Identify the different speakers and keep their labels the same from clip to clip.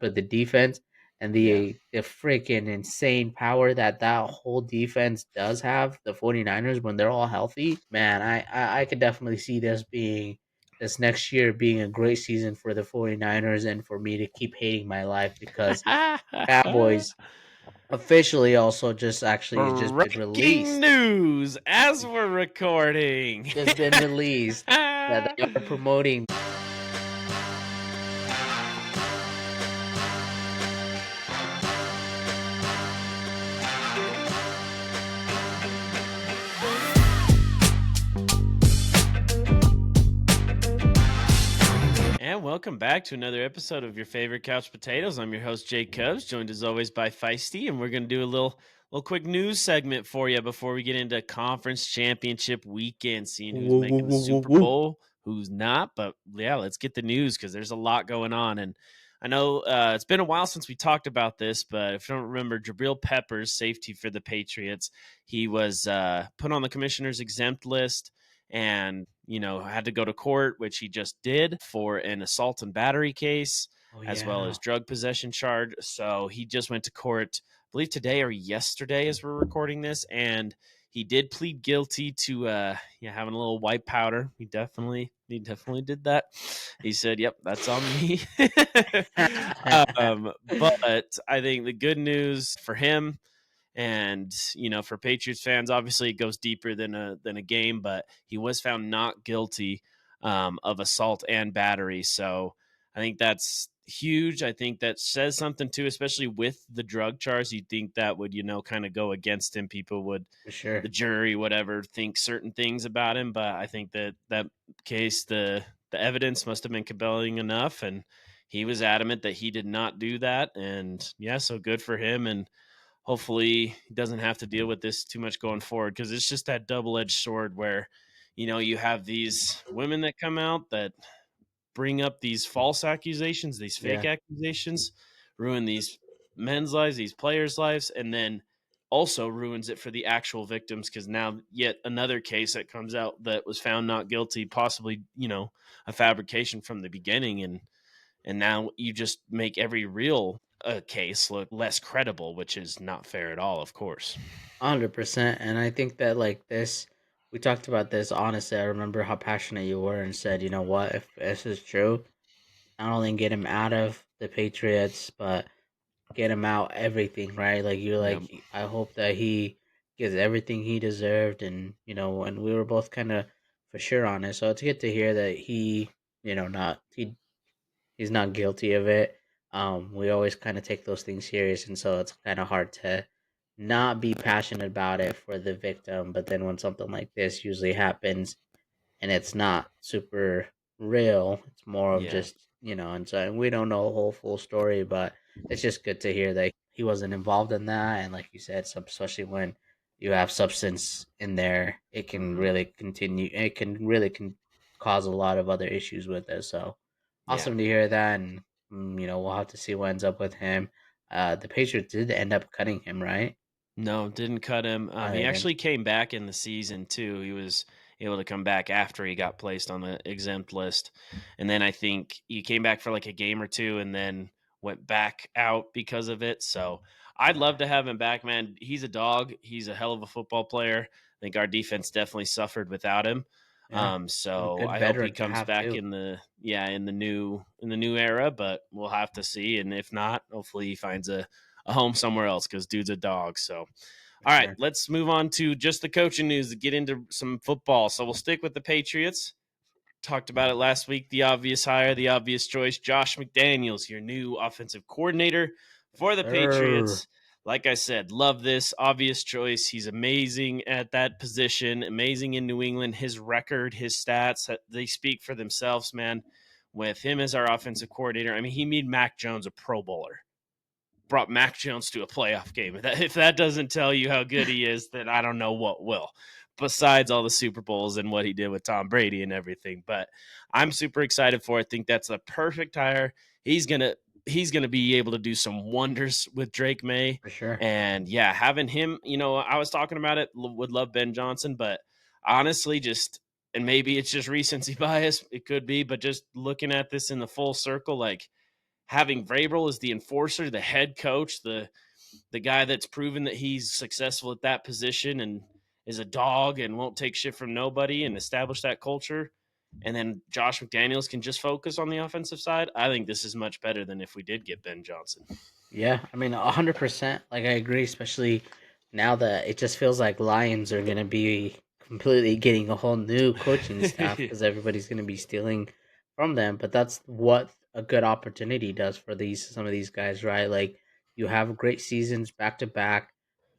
Speaker 1: but the defense and
Speaker 2: Yeah.
Speaker 1: the freaking insane power that whole defense does have, the 49ers, when they're all healthy, man, I could definitely see this next year being a great season for the 49ers and for me to keep hating my life because Cowboys officially also just been
Speaker 2: Breaking
Speaker 1: released.
Speaker 2: news as we're recording.
Speaker 1: Just been released that they are promoting.
Speaker 2: And welcome back to another episode of your favorite couch potatoes. I'm your host Jake Cubs, joined as always by Feisty, and we're going to do a little quick news segment for you before we get into conference championship weekend, seeing who's
Speaker 1: Woo, woo,
Speaker 2: making the
Speaker 1: woo, woo,
Speaker 2: Super
Speaker 1: woo.
Speaker 2: Bowl, who's not. But yeah, let's get the news because there's a lot going on. And I know it's been a while since we talked about this, but if you don't remember, Jabril Peppers, safety for the Patriots, he was put on the commissioner's exempt list and had to go to court, which he just did, for an assault and battery case
Speaker 1: Oh
Speaker 2: as well
Speaker 1: yeah.
Speaker 2: as drug possession charge. So he just went to court, I believe today or yesterday as we're recording this, and he did plead guilty to having a little white powder. He definitely did that. He said, "Yep, that's on me." But I think the good news for him, and for Patriots fans, obviously it goes deeper than a game, but he was found not guilty of assault and battery. So I think that's huge. I think that says something too, especially with the drug charge. You'd think that would kind of go against him. People would,
Speaker 1: For sure.
Speaker 2: the jury, whatever, think certain things about him. But I think that case, the evidence must have been compelling enough, and he was adamant that he did not do that. And yeah, so good for him. And hopefully he doesn't have to deal with this too much going forward, because it's just that double-edged sword where you have these women that come out that bring up these false accusations, these fake
Speaker 1: Yeah.
Speaker 2: accusations, ruin these men's lives, these players' lives, and then also ruins it for the actual victims, because now yet another case that comes out that was found not guilty, possibly a fabrication from the beginning, and now you just make every real case look less credible, which is not fair at all, of course.
Speaker 1: 100%. And I think that like this, we talked about this. Honestly, I remember how passionate you were and said, you know what, if this is true, not only get him out of the Patriots, but get him out everything, right? Like you're
Speaker 2: Yeah,
Speaker 1: like, I hope that he gets everything he deserved, and and we were both kind of for sure on it. So it's good to hear that not he's not guilty of it. We always kind of take those things serious, and so it's kind of hard to not be passionate about it for the victim. But then when something like this usually happens, and it's not super real, it's more of
Speaker 2: yeah,
Speaker 1: just and we don't know the whole full story, but it's just good to hear that he wasn't involved in that. And like you said, especially when you have substance in there, it can
Speaker 2: hmm
Speaker 1: really continue. It can really cause a lot of other issues with it. So
Speaker 2: yeah.
Speaker 1: awesome to hear that, and we'll have to see what ends up with him. The Patriots did end up cutting him, right?
Speaker 2: No, didn't cut him. He
Speaker 1: I
Speaker 2: actually came back in the season too. He was able to come back after he got placed on the exempt list, and then I think he came back for like a game or two, and then went back out because of it. So I'd love to have him back, man. He's a dog. He's a hell of a football player. I think our defense definitely suffered without him.
Speaker 1: Yeah, a
Speaker 2: So
Speaker 1: good
Speaker 2: I hope he
Speaker 1: veteran to
Speaker 2: comes
Speaker 1: have
Speaker 2: back
Speaker 1: too.
Speaker 2: in the new era. But we'll have to see, and if not, hopefully he finds a home somewhere else, because dude's a dog. So,
Speaker 1: For
Speaker 2: all right,
Speaker 1: sure.
Speaker 2: let's move on to just the coaching news to get into some football. So we'll stick with the Patriots. Talked about it last week. The obvious hire, the obvious choice, Josh McDaniels, your new offensive coordinator
Speaker 1: Yes,
Speaker 2: for the
Speaker 1: sir.
Speaker 2: Patriots. Like I said, love this obvious choice. He's amazing at that position, amazing in New England. His record, his stats, they speak for themselves, man. With him as our offensive coordinator, I mean, he made Mac Jones a Pro Bowler, brought Mac Jones to a playoff game. If that doesn't tell you how good he is, then I don't know what will. Besides all the Super Bowls and what he did with Tom Brady and everything, but I'm super excited for it. I think that's a perfect hire. He's gonna be able to do some wonders with Drake May,
Speaker 1: For sure.
Speaker 2: and yeah, having him. I was talking about it. Would love Ben Johnson, but honestly, just, and maybe it's just recency bias. It could be, but just looking at this in the full circle, like, having Vrabel as the enforcer, the head coach, the guy that's proven that he's successful at that position and is a dog and won't take shit from nobody and establish that culture. And then Josh McDaniels can just focus on the offensive side. I think this is much better than if we did get Ben Johnson.
Speaker 1: Yeah, I mean, 100%. Like, I agree, especially now that it just feels like Lions are going to be completely getting a whole new coaching staff because everybody's going to be stealing from them. But that's what a good opportunity does for some of these guys, right? Like, you have great seasons back to back.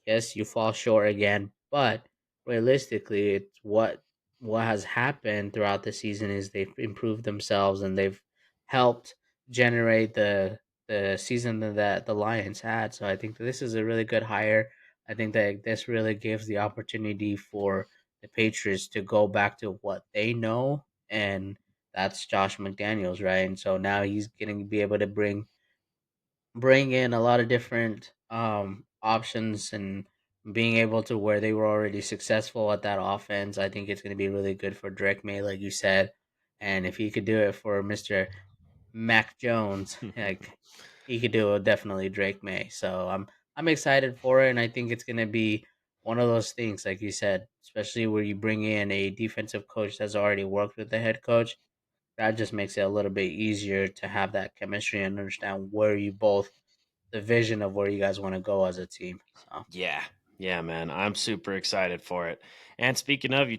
Speaker 1: Yes, you fall short again, but realistically, it's what has happened throughout the season is they've improved themselves and they've helped generate the season that the Lions had. So I think that this is a really good hire. I think that this really gives the opportunity for the Patriots to go back to what they know, and that's Josh McDaniels, right? And so now he's going to be able to bring in a lot of different options and being able to where they were already successful at that offense. I think it's going to be really good for Drake May, like you said. And if he could do it for Mr. Mac Jones, like he could do it definitely Drake May. So I'm excited for it, and I think it's gonna be one of those things, like you said, especially where you bring in a defensive coach that's already worked with the head coach. That just makes it a little bit easier to have that chemistry and understand where you both the vision of where you guys want to go as a team. So
Speaker 2: Yeah. Yeah, man. I'm super excited for it. And speaking of, you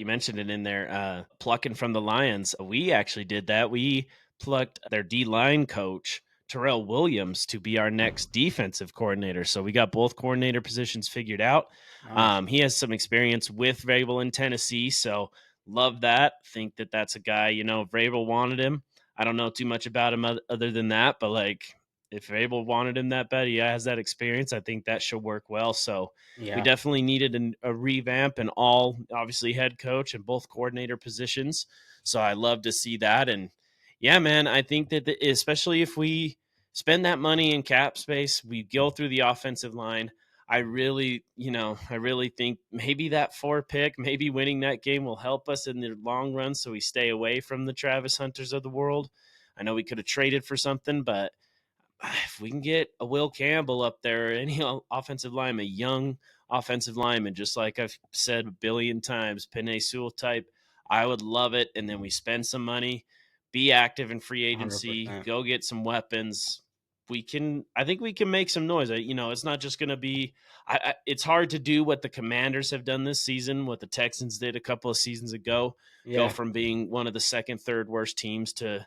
Speaker 2: mentioned it in there, plucking from the Lions. We actually did that. We plucked their D line coach, Terrell Williams, to be our next defensive coordinator. So we got both coordinator positions figured out.
Speaker 1: nice,
Speaker 2: He has some experience with Vrabel in Tennessee. So love that. Think that that's a guy, Vrabel wanted him. I don't know too much about him other than that, but like, if Abel wanted him that bad, he has that experience. I think that should work well. So we
Speaker 1: yeah,
Speaker 2: definitely needed a revamp and all, obviously, head coach and both coordinator positions. So I love to see that. And yeah, man, I think that especially if we spend that money in cap space, we go through the offensive line. I really think maybe that 4 pick, maybe winning that game will help us in the long run so we stay away from the Travis Hunters of the world. I know we could have traded for something, but if we can get a Will Campbell up there, any offensive lineman, a young offensive lineman, just like I've said a billion times, Penei Sewell type, I would love it. And then we spend some money, be active in free
Speaker 1: hundred
Speaker 2: agency,
Speaker 1: percent.
Speaker 2: go get some weapons. I think we can make some noise. It's not just going to be, it's hard to do what the Commanders have done this season, what the Texans did a couple of seasons ago, go
Speaker 1: Yeah,
Speaker 2: from being one of the second, third worst teams to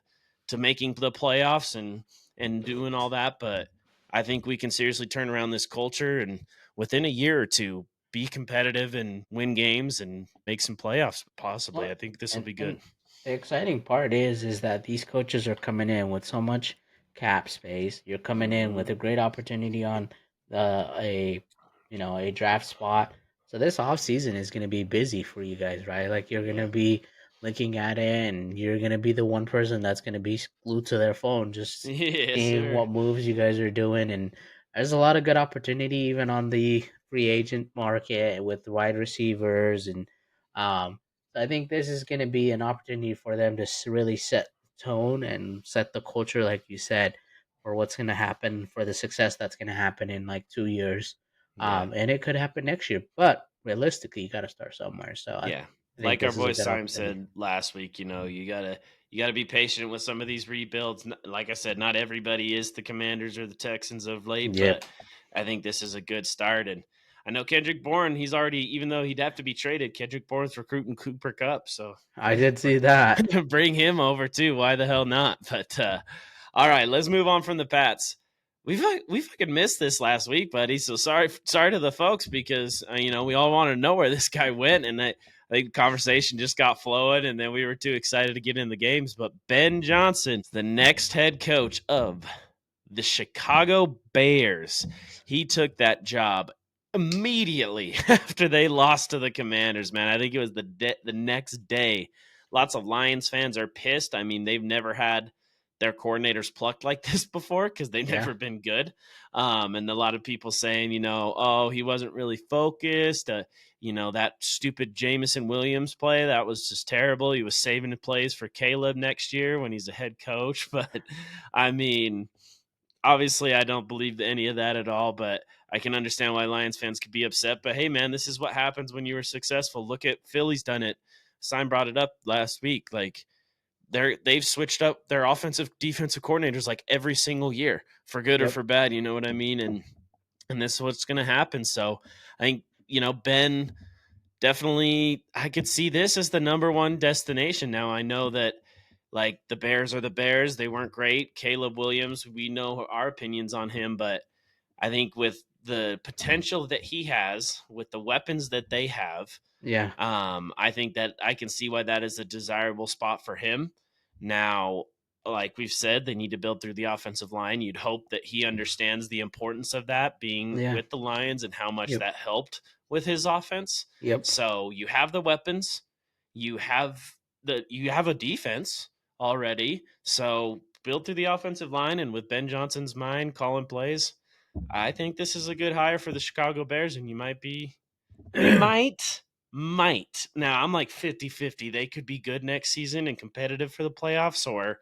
Speaker 2: making the playoffs and doing all that. But I think we can seriously turn around this culture and within a year or two be competitive and win games and make some playoffs possibly.
Speaker 1: well,
Speaker 2: I think this will
Speaker 1: and
Speaker 2: be
Speaker 1: and
Speaker 2: good.
Speaker 1: the exciting part is that these coaches are coming in with so much cap space. You're coming in
Speaker 2: Mm-hmm.
Speaker 1: with a great opportunity on a a draft spot. So this off season is going to be busy for you guys, right? Like you're going
Speaker 2: Yeah.
Speaker 1: to be looking at it, and you're going to be the one person that's going to be glued to their phone, just
Speaker 2: Yes,
Speaker 1: seeing
Speaker 2: sir.
Speaker 1: what moves you guys are doing. And there's a lot of good opportunity even on the free agent market with wide receivers and so I think this is going to be an opportunity for them to really set the tone and set the culture, like you said, for what's going to happen, for the success that's going to happen in like 2 years.
Speaker 2: Yeah.
Speaker 1: And it could happen next year, but realistically, you got to start somewhere. So
Speaker 2: Yeah.
Speaker 1: I think
Speaker 2: Like our
Speaker 1: this is a
Speaker 2: boy
Speaker 1: good
Speaker 2: Syme
Speaker 1: opportunity.
Speaker 2: said last week, you gotta be patient with some of these rebuilds. Like I said, not everybody is the Commanders or the Texans of late,
Speaker 1: Yep,
Speaker 2: but I think this is a good start. And I know Kendrick Bourne, he's already, even though he'd have to be traded, Kendrick Bourne's recruiting Cooper Cup. So
Speaker 1: I did see that.
Speaker 2: bring him over too. Why the hell not? But all right, let's move on from the Pats. We fucking missed this last week, buddy. So sorry to the folks because we all want to know where this guy went, and I think the conversation just got flowing, and then we were too excited to get in the games. But Ben Johnson, the next head coach of the Chicago Bears, he took that job immediately after they lost to the Commanders. Man, I think it was the next day. Lots of Lions fans are pissed. I mean, they've never had their coordinators plucked like this before because they've
Speaker 1: Yeah.
Speaker 2: never been good. And a lot of people saying, oh, he wasn't really focused. That stupid Jamison Williams play, that was just terrible. He was saving the plays for Caleb next year when he's a head coach. But I mean, obviously, I don't believe any of that at all, but I can understand why Lions fans could be upset. But hey, man, this is what happens when you were successful. Look at Philly's done it. Sign brought it up last week. Like they've switched up their offensive defensive coordinators like every single year, for good or
Speaker 1: Yep.
Speaker 2: for bad. You know what I mean? And this is what's going to happen. So I think Ben, definitely, I could see this as the number one destination. Now I know that like the Bears are the Bears. They weren't great. Caleb Williams, we know our opinions on him, but I think with the potential that he has, with the weapons that they have,
Speaker 1: Yeah.
Speaker 2: I think that I can see why that is a desirable spot for him. Now, like we've said, they need to build through the offensive line. You'd hope that he understands the importance of that being
Speaker 1: Yeah.
Speaker 2: with the Lions and how much
Speaker 1: Yep.
Speaker 2: that helped with his offense.
Speaker 1: Yep.
Speaker 2: So you have the weapons, you have you have a defense already. So build through the offensive line, and with Ben Johnson's mind calling plays, I think this is a good hire for the Chicago Bears, and you might. Now, I'm like 50-50. They could be good next season and competitive for the playoffs, or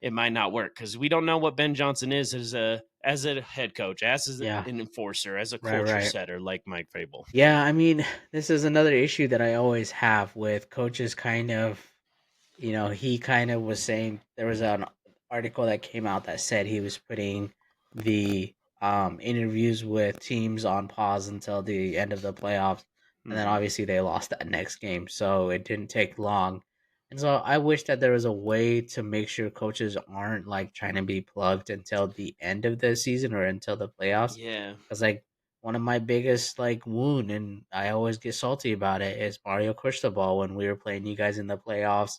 Speaker 2: it might not work because we don't know what Ben Johnson is as a head coach, as
Speaker 1: Yeah.
Speaker 2: an enforcer, as a
Speaker 1: Right.
Speaker 2: culture
Speaker 1: Right.
Speaker 2: setter like Mike Vrabel.
Speaker 1: Yeah. I mean, this is another issue that I always have with coaches kind of, he kind of was saying there was an article that came out that said he was putting the interviews with teams on pause until the end of the playoffs, and then
Speaker 2: Hmm.
Speaker 1: obviously they lost that next game, so it didn't take long. And so I wish that there was a way to make sure coaches aren't like trying to be plugged until the end of the season or until the playoffs,
Speaker 2: Yeah.
Speaker 1: because like one of my biggest like wound, and I always get salty about it, is Mario Cristobal when we were playing you guys in the playoffs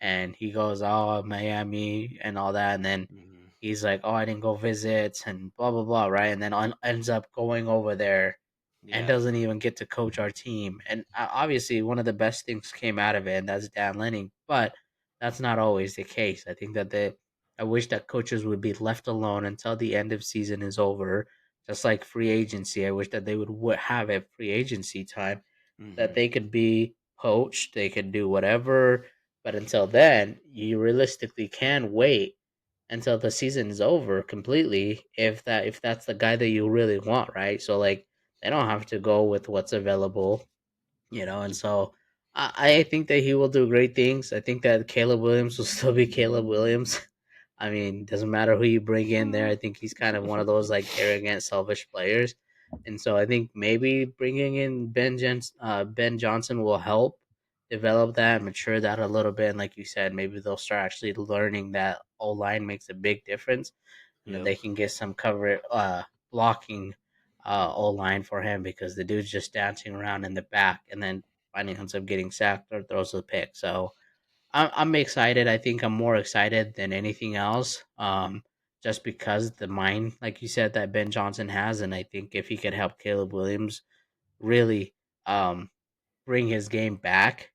Speaker 1: and he goes, "Oh, Miami," and all that, and then
Speaker 2: Hmm.
Speaker 1: he's like, "Oh, I didn't go visit," and blah blah blah, right? And then ends up going over there and
Speaker 2: Yeah.
Speaker 1: doesn't even get to coach our team. And obviously, one of the best things came out of it, and that's Dan Lenning. But that's not always the case. I think that I wish that coaches would be left alone until the end of season is over, just like free agency. I wish that they would have a free agency time that
Speaker 2: Hmm.
Speaker 1: they could be poached, they could do whatever, but until then, you realistically can wait until the season is over completely if that's the guy that you really want, right? So like they don't have to go with what's available, and so I think that he will do great things. I think that Caleb Williams will still be Caleb Williams. I mean, doesn't matter who you bring in there. I think he's kind of one of those like arrogant, selfish players, and so I think maybe bringing in Ben Johnson will help develop that, mature that a little bit. And like you said, maybe they'll start actually learning that O line makes a big difference, and then
Speaker 2: Yep.
Speaker 1: they can get some cover blocking O line for him because the dude's just dancing around in the back and then finally ends up getting sacked or throws a pick. So I'm excited. I think I'm more excited than anything else. Just because the mind, like you said, that Ben Johnson has, and I think if he could help Caleb Williams really um bring his game back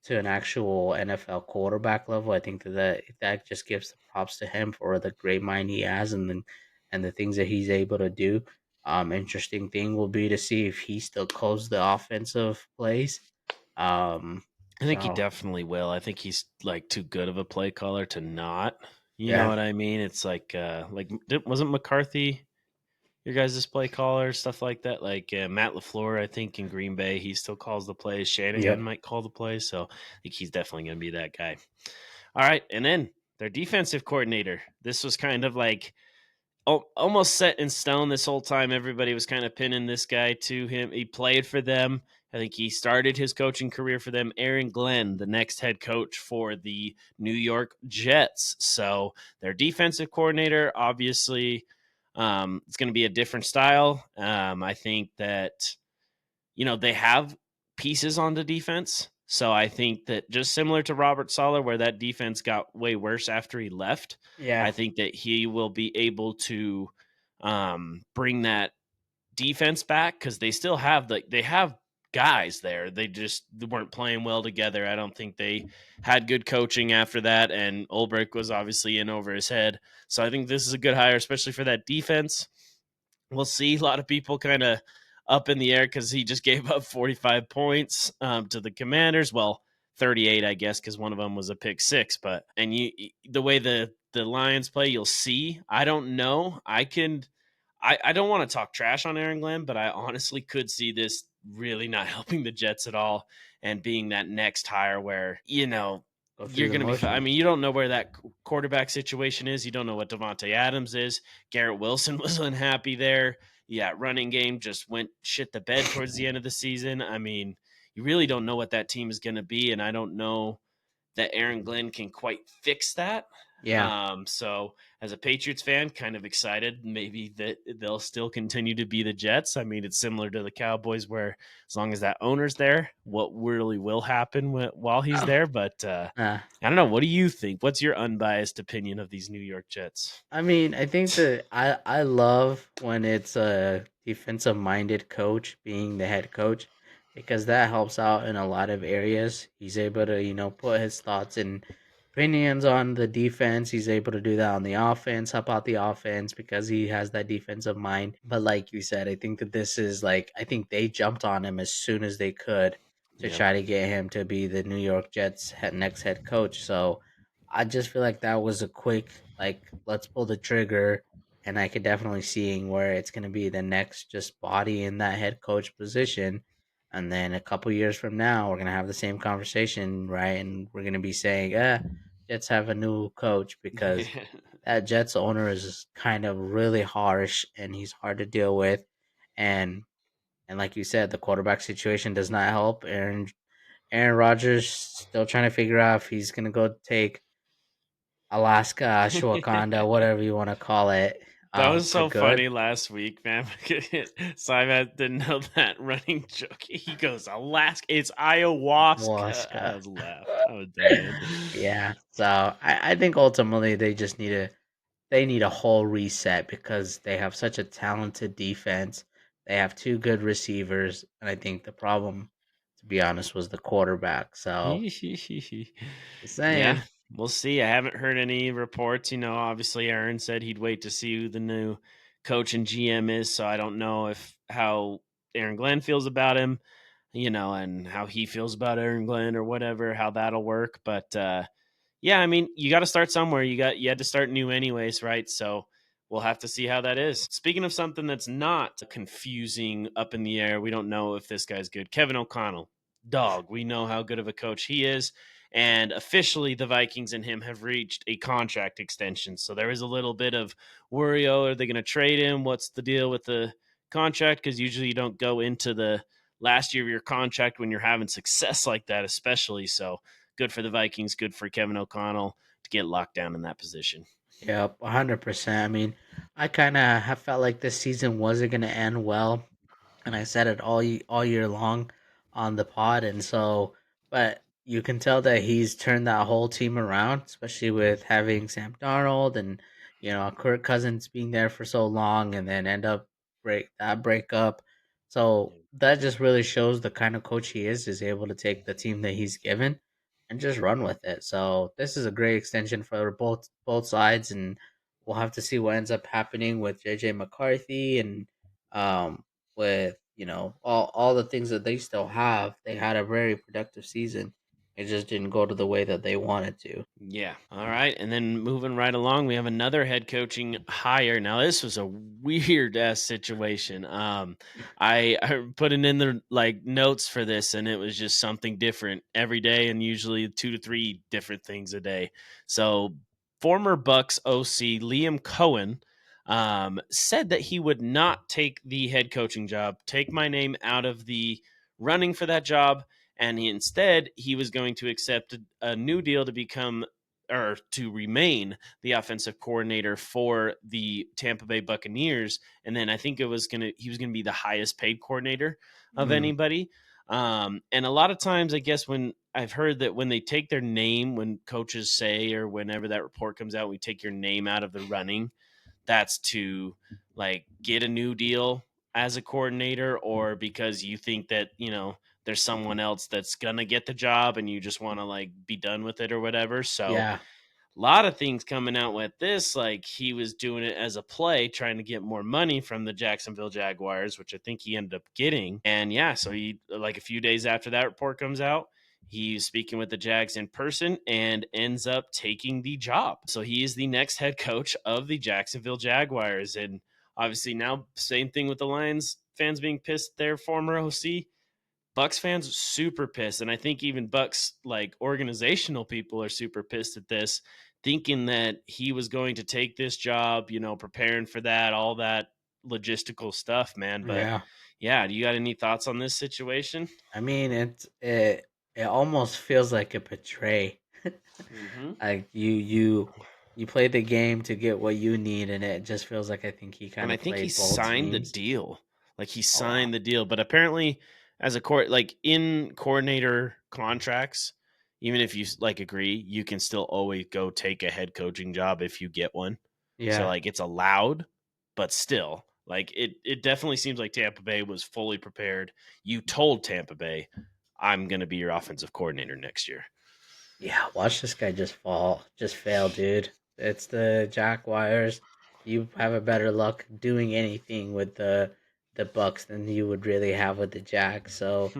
Speaker 1: to an actual NFL quarterback level, I think that just gives the props to him for the great mind he has and the things that he's able to do. Interesting thing will be to see if he still calls the offensive plays. Um,
Speaker 2: I think he
Speaker 1: so
Speaker 2: definitely will. I think he's like too good of a play caller to not. You know
Speaker 1: yeah,
Speaker 2: what I mean? It's like wasn't McCarthy your guys' play caller, stuff like that? Like Matt LaFleur, I think in Green Bay, he still calls the plays. Shanahan
Speaker 1: yep,
Speaker 2: might call the plays, so I think he's definitely going to be that guy. All right, and then their defensive coordinator. This was kind of like almost set in stone this whole time. Everybody was kind of pinning this guy to him. He played for them. I think he started his coaching career for them. Aaron Glenn, the next head coach for the New York Jets. So their defensive coordinator, obviously, it's going to be a different style. I think that they have pieces on the defense. So I think that just similar to Robert Sala, where that defense got way worse after he left,
Speaker 1: yeah,
Speaker 2: I think that he will be able to bring that defense back because they still have they have guys there. They just weren't playing well together. I don't think they had good coaching after that, and Ulbrich was obviously in over his head. So I think this is a good hire, especially for that defense. We'll see. A lot of people kind of up in the air because he just gave up 45 points to the Commanders. Well, 38, I guess, because one of them was a pick six. But and the way the Lions play, you'll see. I don't know. I don't want to talk trash on Aaron Glenn, but I honestly could see this really not helping the Jets at all and being that next hire where,
Speaker 1: Go through
Speaker 2: you're
Speaker 1: the
Speaker 2: going to be. I
Speaker 1: motions.
Speaker 2: mean, you don't know where that quarterback situation is. You don't know what Devontae Adams is. Garrett Wilson was unhappy there. Yeah, running game just went shit the bed towards the end of the season. I mean, you really don't know what that team is going to be, and I don't know that Aaron Glenn can quite fix that.
Speaker 1: Yeah.
Speaker 2: So as a Patriots fan, kind of excited maybe that they'll still continue to be the Jets. I mean, it's similar to the Cowboys where as long as that owner's there, what really will happen while he's
Speaker 1: Oh,
Speaker 2: there. But
Speaker 1: uh,
Speaker 2: I don't know. What do you think? What's your unbiased opinion of these New York Jets?
Speaker 1: I mean, I think that I love when it's a defensive minded coach being the head coach because that helps out in a lot of areas. He's able to, put his thoughts and opinions on the defense. He's able to do that on the offense, help out the offense because he has that defensive mind. But like you said, I think that this is like I think they jumped on him as soon as they could to
Speaker 2: Yeah.
Speaker 1: try to get him to be the New York Jets next head coach. So I just feel like that was a quick like let's pull the trigger, and I could definitely seeing where it's going to be the next just body in that head coach position, and then a couple years from now we're going to have the same conversation, right? And we're going to be saying, Jets have a new coach because that Jets owner is kind of really harsh and he's hard to deal with, and like you said, the quarterback situation does not help. Aaron Rodgers still trying to figure out if he's gonna go take Alaska, ashwagandha, whatever you want to call it,
Speaker 2: That was
Speaker 1: for
Speaker 2: so
Speaker 1: good.
Speaker 2: funny last week, man. Simon didn't know that running joke. He goes, Alaska, it's ayahuasca. I
Speaker 1: Alaska.
Speaker 2: was laughed. I was dying.
Speaker 1: Yeah. So I think ultimately they just need a whole reset because they have such a talented defense. They have two good receivers, and I think the problem, to be honest, was the quarterback. So just
Speaker 2: Yeah,
Speaker 1: saying.
Speaker 2: we'll see. I haven't heard any reports. Obviously Aaron said he'd wait to see who the new coach and GM is. So I don't know if how Aaron Glenn feels about him, and how he feels about Aaron Glenn or whatever, how that'll work. But yeah, I mean, you got to start somewhere. You had to start new anyways, right? So we'll have to see how that is. Speaking of something that's not confusing up in the air, we don't know if this guy's good. Kevin O'Connell, dog. We know how good of a coach he is. And officially, the Vikings and him have reached a contract extension. So there is a little bit of worry. Oh, are they going to trade him? What's the deal with the contract? Because usually you don't go into the last year of your contract when you're having success like that, especially. So good for the Vikings, good for Kevin O'Connell to get locked down in that position.
Speaker 1: Yep, 100%. I mean, I kind of have felt like this season wasn't going to end well, and I said it all year long on the pod, and so, but you can tell that he's turned that whole team around, especially with having Sam Darnold and Kirk Cousins being there for so long, and then end up breakup. So that just really shows the kind of coach he is able to take the team that he's given and just run with it. So this is a great extension for both sides, and we'll have to see what ends up happening with JJ McCarthy and with all the things that they still have. They had a very productive season. It just didn't go to the way that they wanted to.
Speaker 2: Yeah. All right. And then moving right along, we have another head coaching hire. Now, this was a weird ass situation. I put it in the notes for this, and it was just something different every day, and usually 2 to 3 different things a day. So, former Bucks OC Liam Cohen said that he would not take the head coaching job, take my name out of the running for that job, and instead he was going to accept a new deal to become or to remain the offensive coordinator for the Tampa Bay Buccaneers. And then I think he was gonna be the highest paid coordinator of
Speaker 1: Mm,
Speaker 2: anybody. And a lot of times, I guess when I've heard that when they take their name, when coaches say or whenever that report comes out, we take your name out of the running. That's to get a new deal as a coordinator, or because you think that there's someone else that's gonna get the job and you just want to like be done with it or whatever. So
Speaker 1: Yeah.
Speaker 2: a lot of things coming out with this, like he was doing it as a play, trying to get more money from the Jacksonville Jaguars, which I think he ended up getting. And yeah, so he like a few days after that report comes out, he's speaking with the Jags in person and ends up taking the job. So he is the next head coach of the Jacksonville Jaguars. And obviously now, same thing with the Lions fans being pissed their former OC. Bucks fans super pissed, and I think even Bucks like organizational people are super pissed at this, thinking that he was going to take this job, preparing for that, all that logistical stuff, man. But
Speaker 1: Yeah.
Speaker 2: yeah, do you got any thoughts on this situation?
Speaker 1: I mean, it almost feels like a betray.
Speaker 2: Mm-hmm.
Speaker 1: Like you play the game to get what you need, and it just feels like I think he kind
Speaker 2: And I
Speaker 1: of
Speaker 2: think he
Speaker 1: played both
Speaker 2: signed the
Speaker 1: teams.
Speaker 2: deal. Like he
Speaker 1: Oh wow.
Speaker 2: signed the deal, but apparently as a court like in coordinator contracts, even if you like agree, you can still always go take a head coaching job if you get one. So
Speaker 1: Yeah.
Speaker 2: like it's allowed, but still, like it definitely seems like Tampa Bay was fully prepared. You told Tampa Bay, I'm going to be your offensive coordinator next year.
Speaker 1: Yeah, watch this guy just fail, dude. It's the Jaguars. You have a better luck doing anything with the Bucks than you would really have with the Jags. So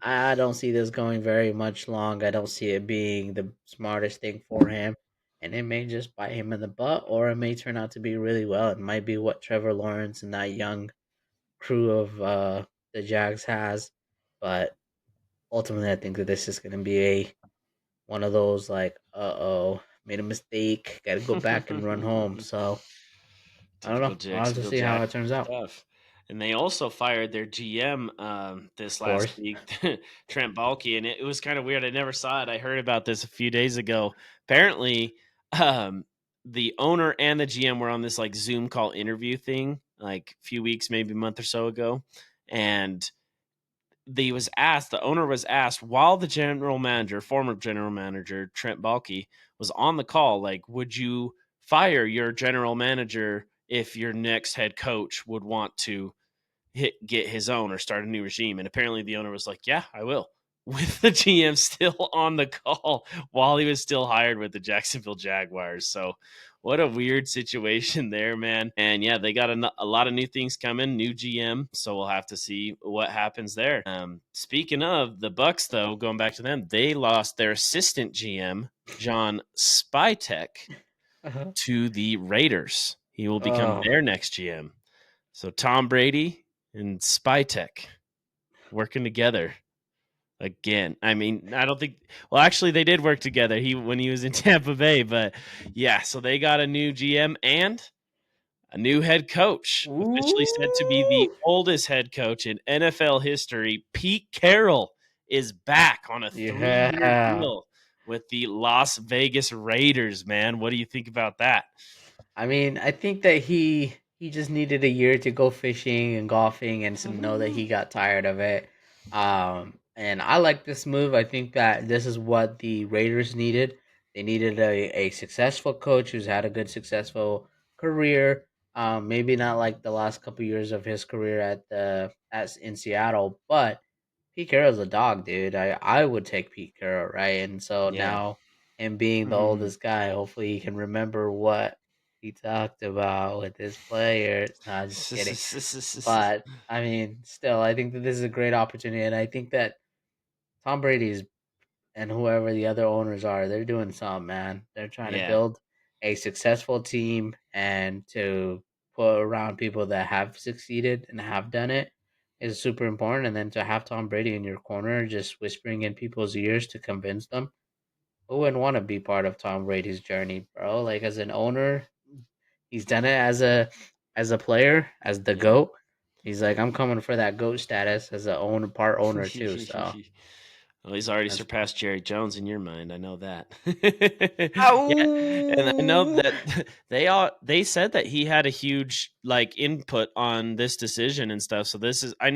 Speaker 1: I don't see this going very much long. I don't see it being the smartest thing for him. And it may just bite him in the butt, or it may turn out to be really well. It might be what Trevor Lawrence and that young crew of the Jags has. But ultimately, I think that this is going to be a one of those like, oh, made a mistake, got to go back and run home. So I don't
Speaker 2: Typical
Speaker 1: know. I'll have to
Speaker 2: Jacksonville
Speaker 1: see how
Speaker 2: Jack
Speaker 1: it turns out.
Speaker 2: stuff. And they also fired their GM
Speaker 1: Of
Speaker 2: this last
Speaker 1: course.
Speaker 2: week, Trent Baalke, and it was kind of weird. I never saw it. I heard about this a few days ago. Apparently, um, the owner and the GM were on this like Zoom call interview thing, like a few weeks, maybe a month or so ago, and the owner was asked while the general manager, former general manager Trent Baalke, was on the call, like, would you fire your general manager if your next head coach would want to get his own or start a new regime? And apparently the owner was like, yeah, I will. With the GM still on the call while he was still hired with the Jacksonville Jaguars. So, what a weird situation there, man. And yeah, they got a lot of new things coming, new GM. So, we'll have to see what happens there. Speaking of the Bucks, though, going back to them, they lost their assistant GM, John Spytek,
Speaker 1: Uh-huh.
Speaker 2: to the Raiders. He will become
Speaker 1: Oh,
Speaker 2: their next GM. So Tom Brady and Spytek working together again. I mean, I don't think. Well, actually, they did work together. When he was in Tampa Bay, but yeah. So they got a new GM and a new head coach, officially said to be the
Speaker 1: ooh,
Speaker 2: oldest head coach in NFL history. Pete Carroll is back on a 3-year
Speaker 1: yeah.
Speaker 2: deal with the Las Vegas Raiders. Man, what do you think about that?
Speaker 1: I mean, I think that he just needed a year to go fishing and golfing and to know that he got tired of it. And I like this move. I think that this is what the Raiders needed. They needed a successful coach who's had a good successful career. Maybe not like the last couple years of his career at in Seattle, but Pete Carroll's a dog, dude. I would take Pete Carroll, right? And so
Speaker 2: Yeah.
Speaker 1: now him being the oldest guy, hopefully he can remember what he talked about with his players. No, I'm just kidding. But I mean, still, I think that this is a great opportunity, and I think that Tom Brady's and whoever the other owners are, they're doing something, man. They're trying to
Speaker 2: Yeah.
Speaker 1: build a successful team and to put around people that have succeeded and have done it is super important. And then to have Tom Brady in your corner, just whispering in people's ears to convince them. Who wouldn't want to be part of Tom Brady's journey, bro? Like as an owner, he's done it as a player, as the
Speaker 2: Yeah.
Speaker 1: goat. He's like, I'm coming for that goat status as a part owner too. So
Speaker 2: Well, he's already
Speaker 1: that's
Speaker 2: surpassed Jerry Jones in your mind. I know that. Yeah, and I know
Speaker 1: ow.
Speaker 2: that they said that he had a huge like input on this decision and stuff. So this is I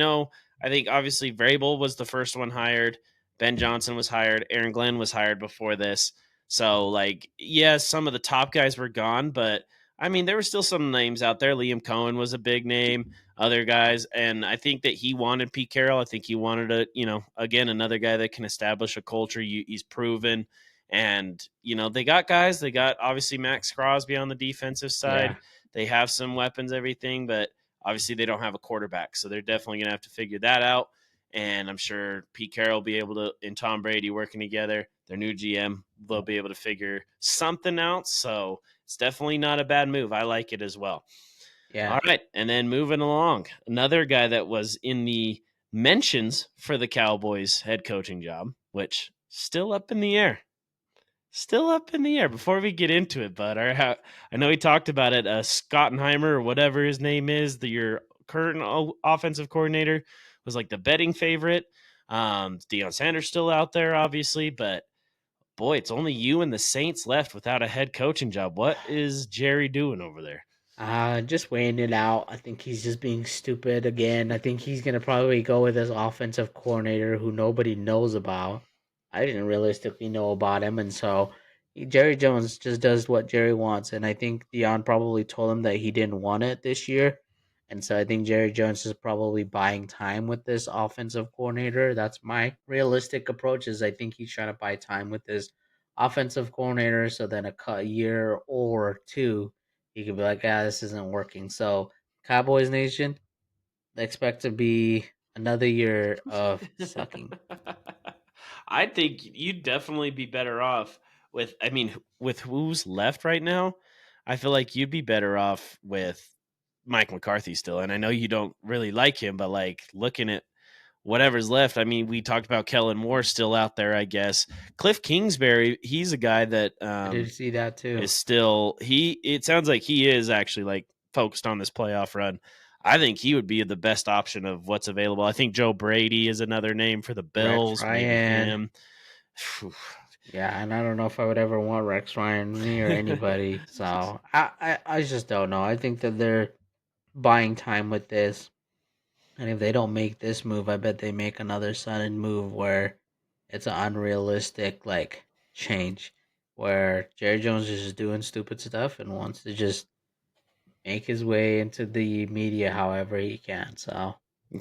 Speaker 2: think obviously Vrabel was the first one hired. Ben Johnson was hired. Aaron Glenn was hired before this. So like yes, some of the top guys were gone, but I mean, there were still some names out there. Liam Cohen was a big name, other guys, and I think that he wanted Pete Carroll. I think he wanted again, another guy that can establish a culture. He's proven, and they got guys. They got obviously Max Crosby on the defensive
Speaker 1: Yeah,
Speaker 2: side. They have some weapons, everything, but obviously they don't have a quarterback, so they're definitely gonna have to figure that out. And I'm sure Pete Carroll will be able to, and Tom Brady working together, their new GM, they'll be able to figure something out. So it's definitely not a bad move. I like it as well.
Speaker 1: yeah.
Speaker 2: All right. And then moving along, another guy that was in the mentions for the Cowboys head coaching job, which still up in the air. Still up in the air. Before we get into it, bud, I know we talked about it. Schottenheimer or whatever his name is, your current offensive coordinator, was like the betting favorite. Deion Sanders still out there, obviously, but boy, it's only you and the Saints left without a head coaching job. What is Jerry doing over there?
Speaker 1: Just weighing it out. I think he's just being stupid again. I think he's gonna probably go with his offensive coordinator who nobody knows about. I didn't realistically know about him, and so Jerry Jones just does what Jerry wants. And I think Dion probably told him that he didn't want it this year, and so I think Jerry Jones is probably buying time with this offensive coordinator. That's my realistic approach. Is I think he's trying to buy time with this offensive coordinator, so then a year or two you could be like, ah, this isn't working. So, Cowboys Nation, expect to be another year of sucking.
Speaker 2: I think you'd definitely be better off with, I mean, with who's left right now. I feel like you'd be better off with Mike McCarthy still. And I know you don't really like him, but like looking at whatever's left, I mean, we talked about Kellen Moore still out there, I guess. Cliff Kingsbury, he's a guy that
Speaker 1: I did see that too.
Speaker 2: is still, it sounds like he is actually like focused on this playoff run. I think he would be the best option of what's available. I think Joe Brady is another name for the
Speaker 1: Rex
Speaker 2: Bills, maybe
Speaker 1: Ryan.
Speaker 2: him.
Speaker 1: Yeah, and I don't know if I would ever want Rex Ryan near anybody. So I just don't know. I think that they're buying time with this. And if they don't make this move, I bet they make another sudden move where it's an unrealistic like change where Jerry Jones is just doing stupid stuff and wants to just make his way into the media however he can. So,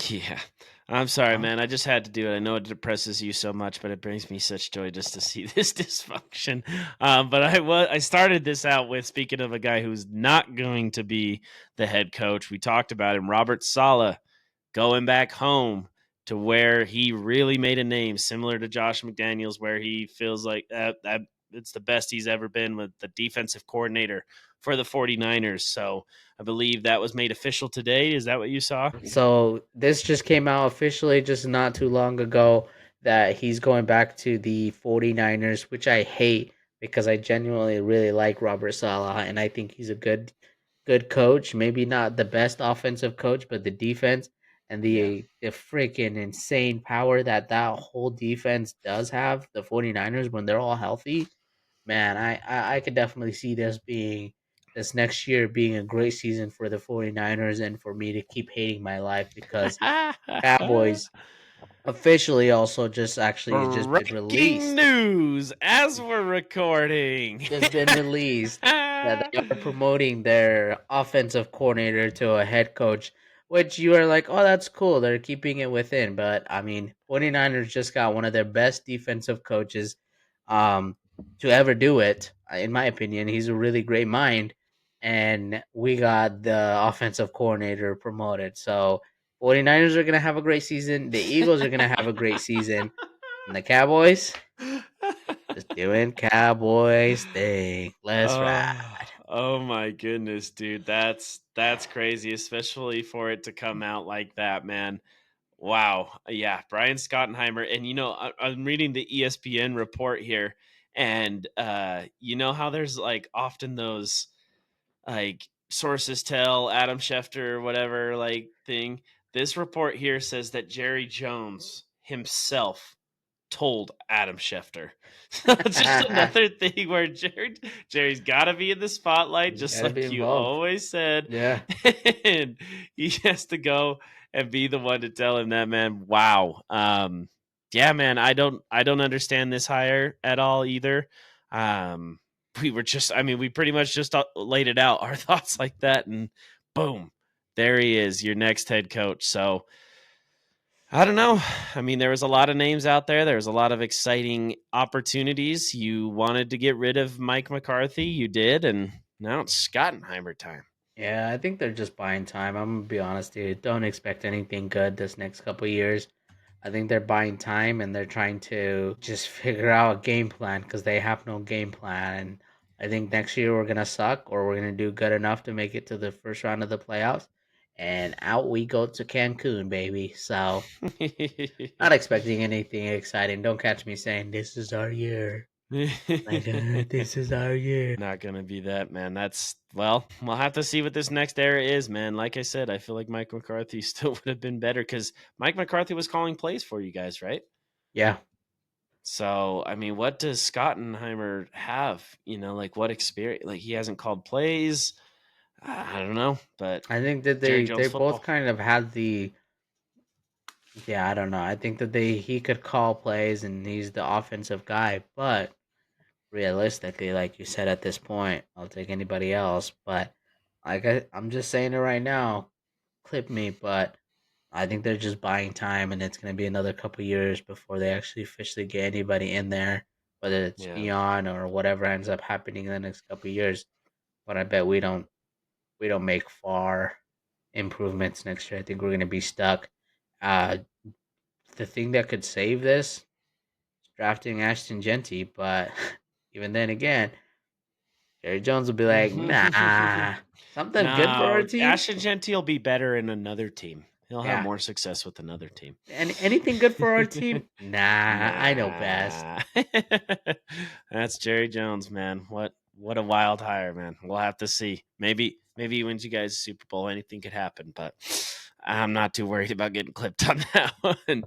Speaker 2: Yeah. I'm sorry,
Speaker 1: uh,
Speaker 2: man. I just had to do it. I know it depresses you so much, but it brings me such joy just to see this dysfunction. But I started this out with speaking of a guy who's not going to be the head coach. We talked about him, Robert Saleh, going back home to where he really made a name, similar to Josh McDaniels, where he feels like that it's the best he's ever been with the defensive coordinator for the 49ers. So I believe that was made official today. Is that what you saw?
Speaker 1: so this just came out officially just not too long ago that he's going back to the 49ers, which I hate because I genuinely really like Robert Saleh and I think he's a good coach, maybe not the best offensive coach, but the defense and
Speaker 2: Yeah.
Speaker 1: the freaking insane power that that whole defense does have, the 49ers when they're all healthy. Man, I could definitely see this next year being a great season for the 49ers and for me to keep hating my life because Cowboys officially also just been
Speaker 2: Breaking
Speaker 1: released.
Speaker 2: news as we're recording.
Speaker 1: Just been released that they are promoting their offensive coordinator to a head coach, which you are like, oh, that's cool. They're keeping it within. But I mean, 49ers just got one of their best defensive coaches um, to ever do it. In my opinion, he's a really great mind. And we got the offensive coordinator promoted. So 49ers are going to have a great season. The Eagles are going to have a great season. And the Cowboys, just doing Cowboys thing. Let's ride.
Speaker 2: Oh my goodness, dude. That's crazy, especially for it to come out like that, man. Wow. Yeah, Brian Schottenheimer. And I'm reading the ESPN report here, and you know how there's like often those like sources tell Adam Schefter or whatever like thing. This report here says that Jerry Jones himself told Adam Schefter. So it's just another thing where Jerry's got to be in the spotlight,
Speaker 1: He's
Speaker 2: just
Speaker 1: got to be
Speaker 2: like you
Speaker 1: involved.
Speaker 2: always said,
Speaker 1: Yeah.
Speaker 2: and he has to go and be the one to tell him that, man. Wow. Yeah, man. I don't understand this hire at all either. Um, we were just, I mean, we pretty much just laid it out, our thoughts like that, and boom, there he is, your next head coach. So I don't know. I mean, there was a lot of names out there. There was a lot of exciting opportunities. You wanted to get rid of Mike McCarthy, you did, and now it's Schottenheimer time.
Speaker 1: Yeah, I think they're just buying time. I'm gonna be honest, dude. Don't expect anything good this next couple years. I think they're buying time and they're trying to just figure out a game plan because they have no game plan. And I think next year we're gonna suck or we're gonna do good enough to make it to the first round of the playoffs, and out we go to Cancun, baby. So not expecting anything exciting. Don't catch me saying this is our year. Like this is our year.
Speaker 2: Not gonna be that, man. That's, well, we'll have to see what this next era is, man. Like I said, I feel like Mike McCarthy still would have been better because Mike McCarthy was calling plays for you guys, right?
Speaker 1: Yeah,
Speaker 2: So, I mean, what does Schottenheimer have? Like what experience? Like he hasn't called plays. I don't know, but
Speaker 1: I think that
Speaker 2: Jerry
Speaker 1: they
Speaker 2: Jones
Speaker 1: both
Speaker 2: football.
Speaker 1: kind of had the. Yeah, I don't know. I think that he could call plays and he's the offensive guy, but realistically, like you said at this point, I'll take anybody else. But I'm just saying it right now, clip me. But I think they're just buying time, and it's gonna be another couple years before they actually officially get anybody in there, whether it's
Speaker 2: Yeah.
Speaker 1: Dion or whatever ends up happening in the next couple years. But I bet we don't make far improvements next year. I think we're gonna be stuck. Uh, the thing that could save this is drafting Ashton Genty, but even then again, Jerry Jones will be like, nah, something good for our
Speaker 2: No,
Speaker 1: team.
Speaker 2: Ashton Genty will be better in another team. He'll have
Speaker 1: Yeah,
Speaker 2: more success with another team.
Speaker 1: anything good for our team? Nah, I know best.
Speaker 2: Nah. That's Jerry Jones, man. What a wild hire, man. We'll have to see. Maybe he wins you guys a Super Bowl. Anything could happen, but I'm not too worried about getting clipped on that one.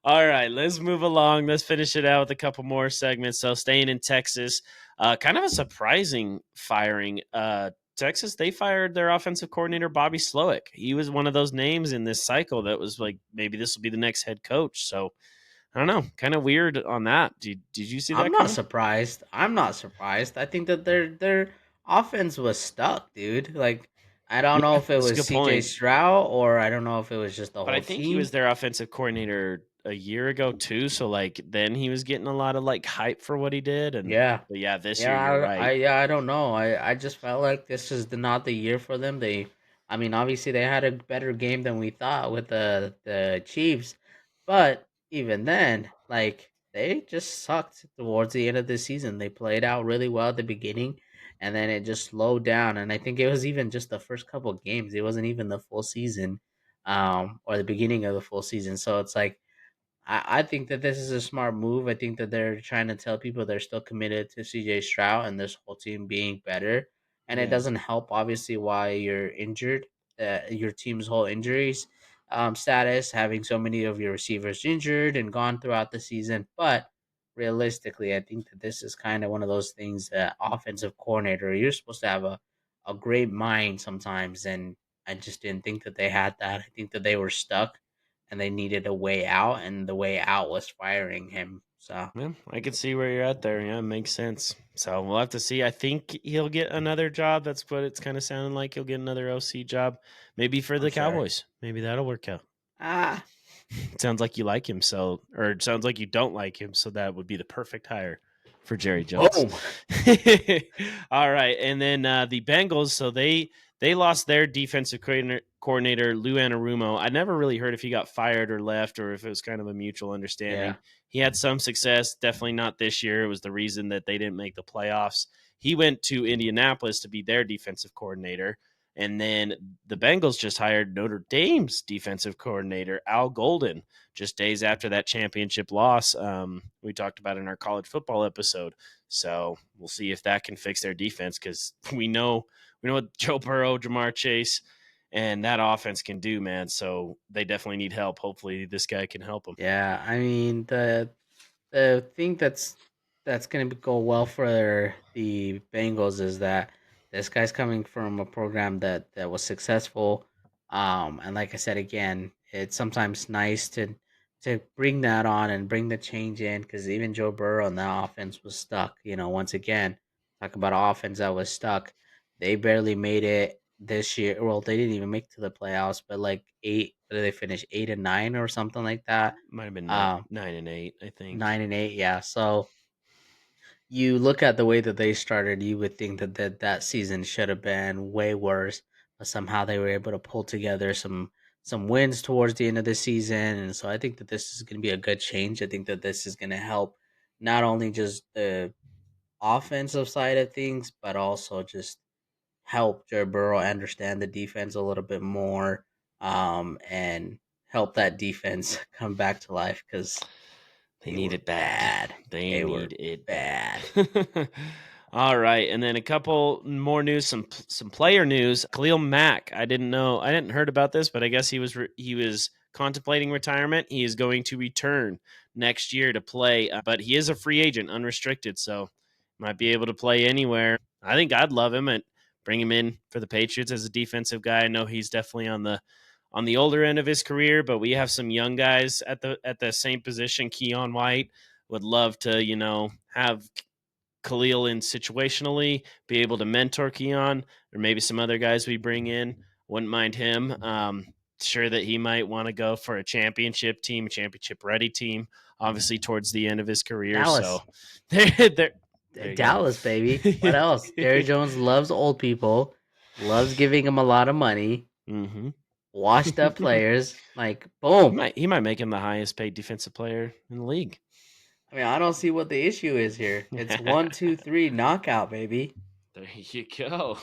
Speaker 2: All right, let's move along. Let's finish it out with a couple more segments. So staying in Texas, kind of a surprising firing. Texas, they fired their offensive coordinator, Bobby Slowick. He was one of those names in this cycle that was like, maybe this will be the next head coach. So I don't know, kind of weird on that. Did you see
Speaker 1: I'm
Speaker 2: that
Speaker 1: not
Speaker 2: coming?
Speaker 1: surprised. I'm not surprised. I think that their offense was stuck, dude. Like I don't know
Speaker 2: Yeah,
Speaker 1: if it
Speaker 2: that's a
Speaker 1: was
Speaker 2: good
Speaker 1: CJ
Speaker 2: point.
Speaker 1: Stroud or I don't know if it was just the
Speaker 2: But I
Speaker 1: whole
Speaker 2: think he was
Speaker 1: team.
Speaker 2: their offensive coordinator a year ago too. So like then he was getting a lot of like hype for what he did. And
Speaker 1: Yeah.
Speaker 2: but yeah, this
Speaker 1: Yeah,
Speaker 2: year you're
Speaker 1: I
Speaker 2: right.
Speaker 1: yeah, I don't know. I just felt like this is not the year for them. I mean, obviously they had a better game than we thought with the Chiefs, but even then, like they just sucked towards the end of the season. They played out really well at the beginning, and then it just slowed down. And I think it was even just the first couple of games. It wasn't even the full season, or the beginning of the full season. So it's like I think that this is a smart move. I think that they're trying to tell people they're still committed to CJ Stroud and this whole team being better. And it
Speaker 2: Yeah.
Speaker 1: doesn't help, obviously, why you're injured, your team's whole injuries status, having so many of your receivers injured and gone throughout the season. But realistically, I think that this is kind of one of those things that offensive coordinator, you're supposed to have a great mind sometimes. And I just didn't think that they had that. I think that they were stuck and they needed a way out, and the way out was firing him. So
Speaker 2: Yeah, I can see where you're at there. Yeah, makes sense. So we'll have to see. I think he'll get another job. That's what it's kind of sounding like. He'll get another OC job, maybe for
Speaker 1: I'm
Speaker 2: the
Speaker 1: sure.
Speaker 2: Cowboys. Maybe that'll work out.
Speaker 1: Ah,
Speaker 2: It sounds like you like him, so, or it sounds like you don't like him, so that would be the perfect hire for Jerry Jones.
Speaker 1: boom.
Speaker 2: All right, and then the Bengals. So they lost their defensive coordinator Lou Anarumo. I never really heard if he got fired or left, or if it was kind of a mutual
Speaker 1: Yeah,
Speaker 2: understanding. He had some success, definitely not this year. It was the reason that they didn't make the playoffs. He went to Indianapolis to be their defensive coordinator. And then the Bengals just hired Notre Dame's defensive coordinator, Al Golden, just days after that championship loss we talked about in our college football episode. So we'll see if that can fix their defense because we know what Joe Burrow, Jamar Chase, and that offense can do, man. So they definitely need help. Hopefully this guy can help them.
Speaker 1: yeah. I mean the thing that's gonna go well for the Bengals is that this guy's coming from a program that was successful. And like I said again, it's sometimes nice to bring that on and bring the change in because even Joe Burrow and that offense was stuck. You know, once again, Talk about an offense that was stuck. They barely made it this year. Well, they didn't even make it to the playoffs, but like eight, what did they finish 8-9 or something like that?
Speaker 2: Might have been
Speaker 1: Um,
Speaker 2: 9 and 8, I think.
Speaker 1: 9-8, yeah. So you look at the way that they started, you would think that that season should have been way worse, but somehow they were able to pull together some wins towards the end of the season, and so I think that this is going to be a good change. I think that this is going to help not only just the offensive side of things, but also just help Joe Burrow understand the defense a little bit more, and help that defense come back to life because
Speaker 2: They
Speaker 1: they
Speaker 2: need
Speaker 1: were
Speaker 2: it bad.
Speaker 1: bad.
Speaker 2: They
Speaker 1: They were
Speaker 2: need it bad.
Speaker 1: bad.
Speaker 2: All right, and then a couple more news, some player news. Khalil Mack. I didn't know. I didn't heard about this, but I guess he was contemplating retirement. He is going to return next year to play, but he is a free agent, unrestricted, so might be able to play anywhere. I think I'd love him and bring him in for the Patriots as a defensive guy. I know he's definitely on the older end of his career, but we have some young guys at the same position. Keon White would love to, have Khalil in situationally, be able to mentor Keon, or maybe some other guys we bring in. Wouldn't mind him. Sure that he might want to go for a championship team, a championship ready team, obviously towards the end of his career. So
Speaker 1: Dallas.
Speaker 2: there you go.
Speaker 1: Dallas, baby. What else? Jerry Jones loves old people, loves giving them a lot of money,
Speaker 2: hmm
Speaker 1: washed up players. Like, boom.
Speaker 2: he might make him the highest paid defensive player in the league.
Speaker 1: I mean, I don't see what the issue is here. It's one, two, three, knockout, baby.
Speaker 2: There you go.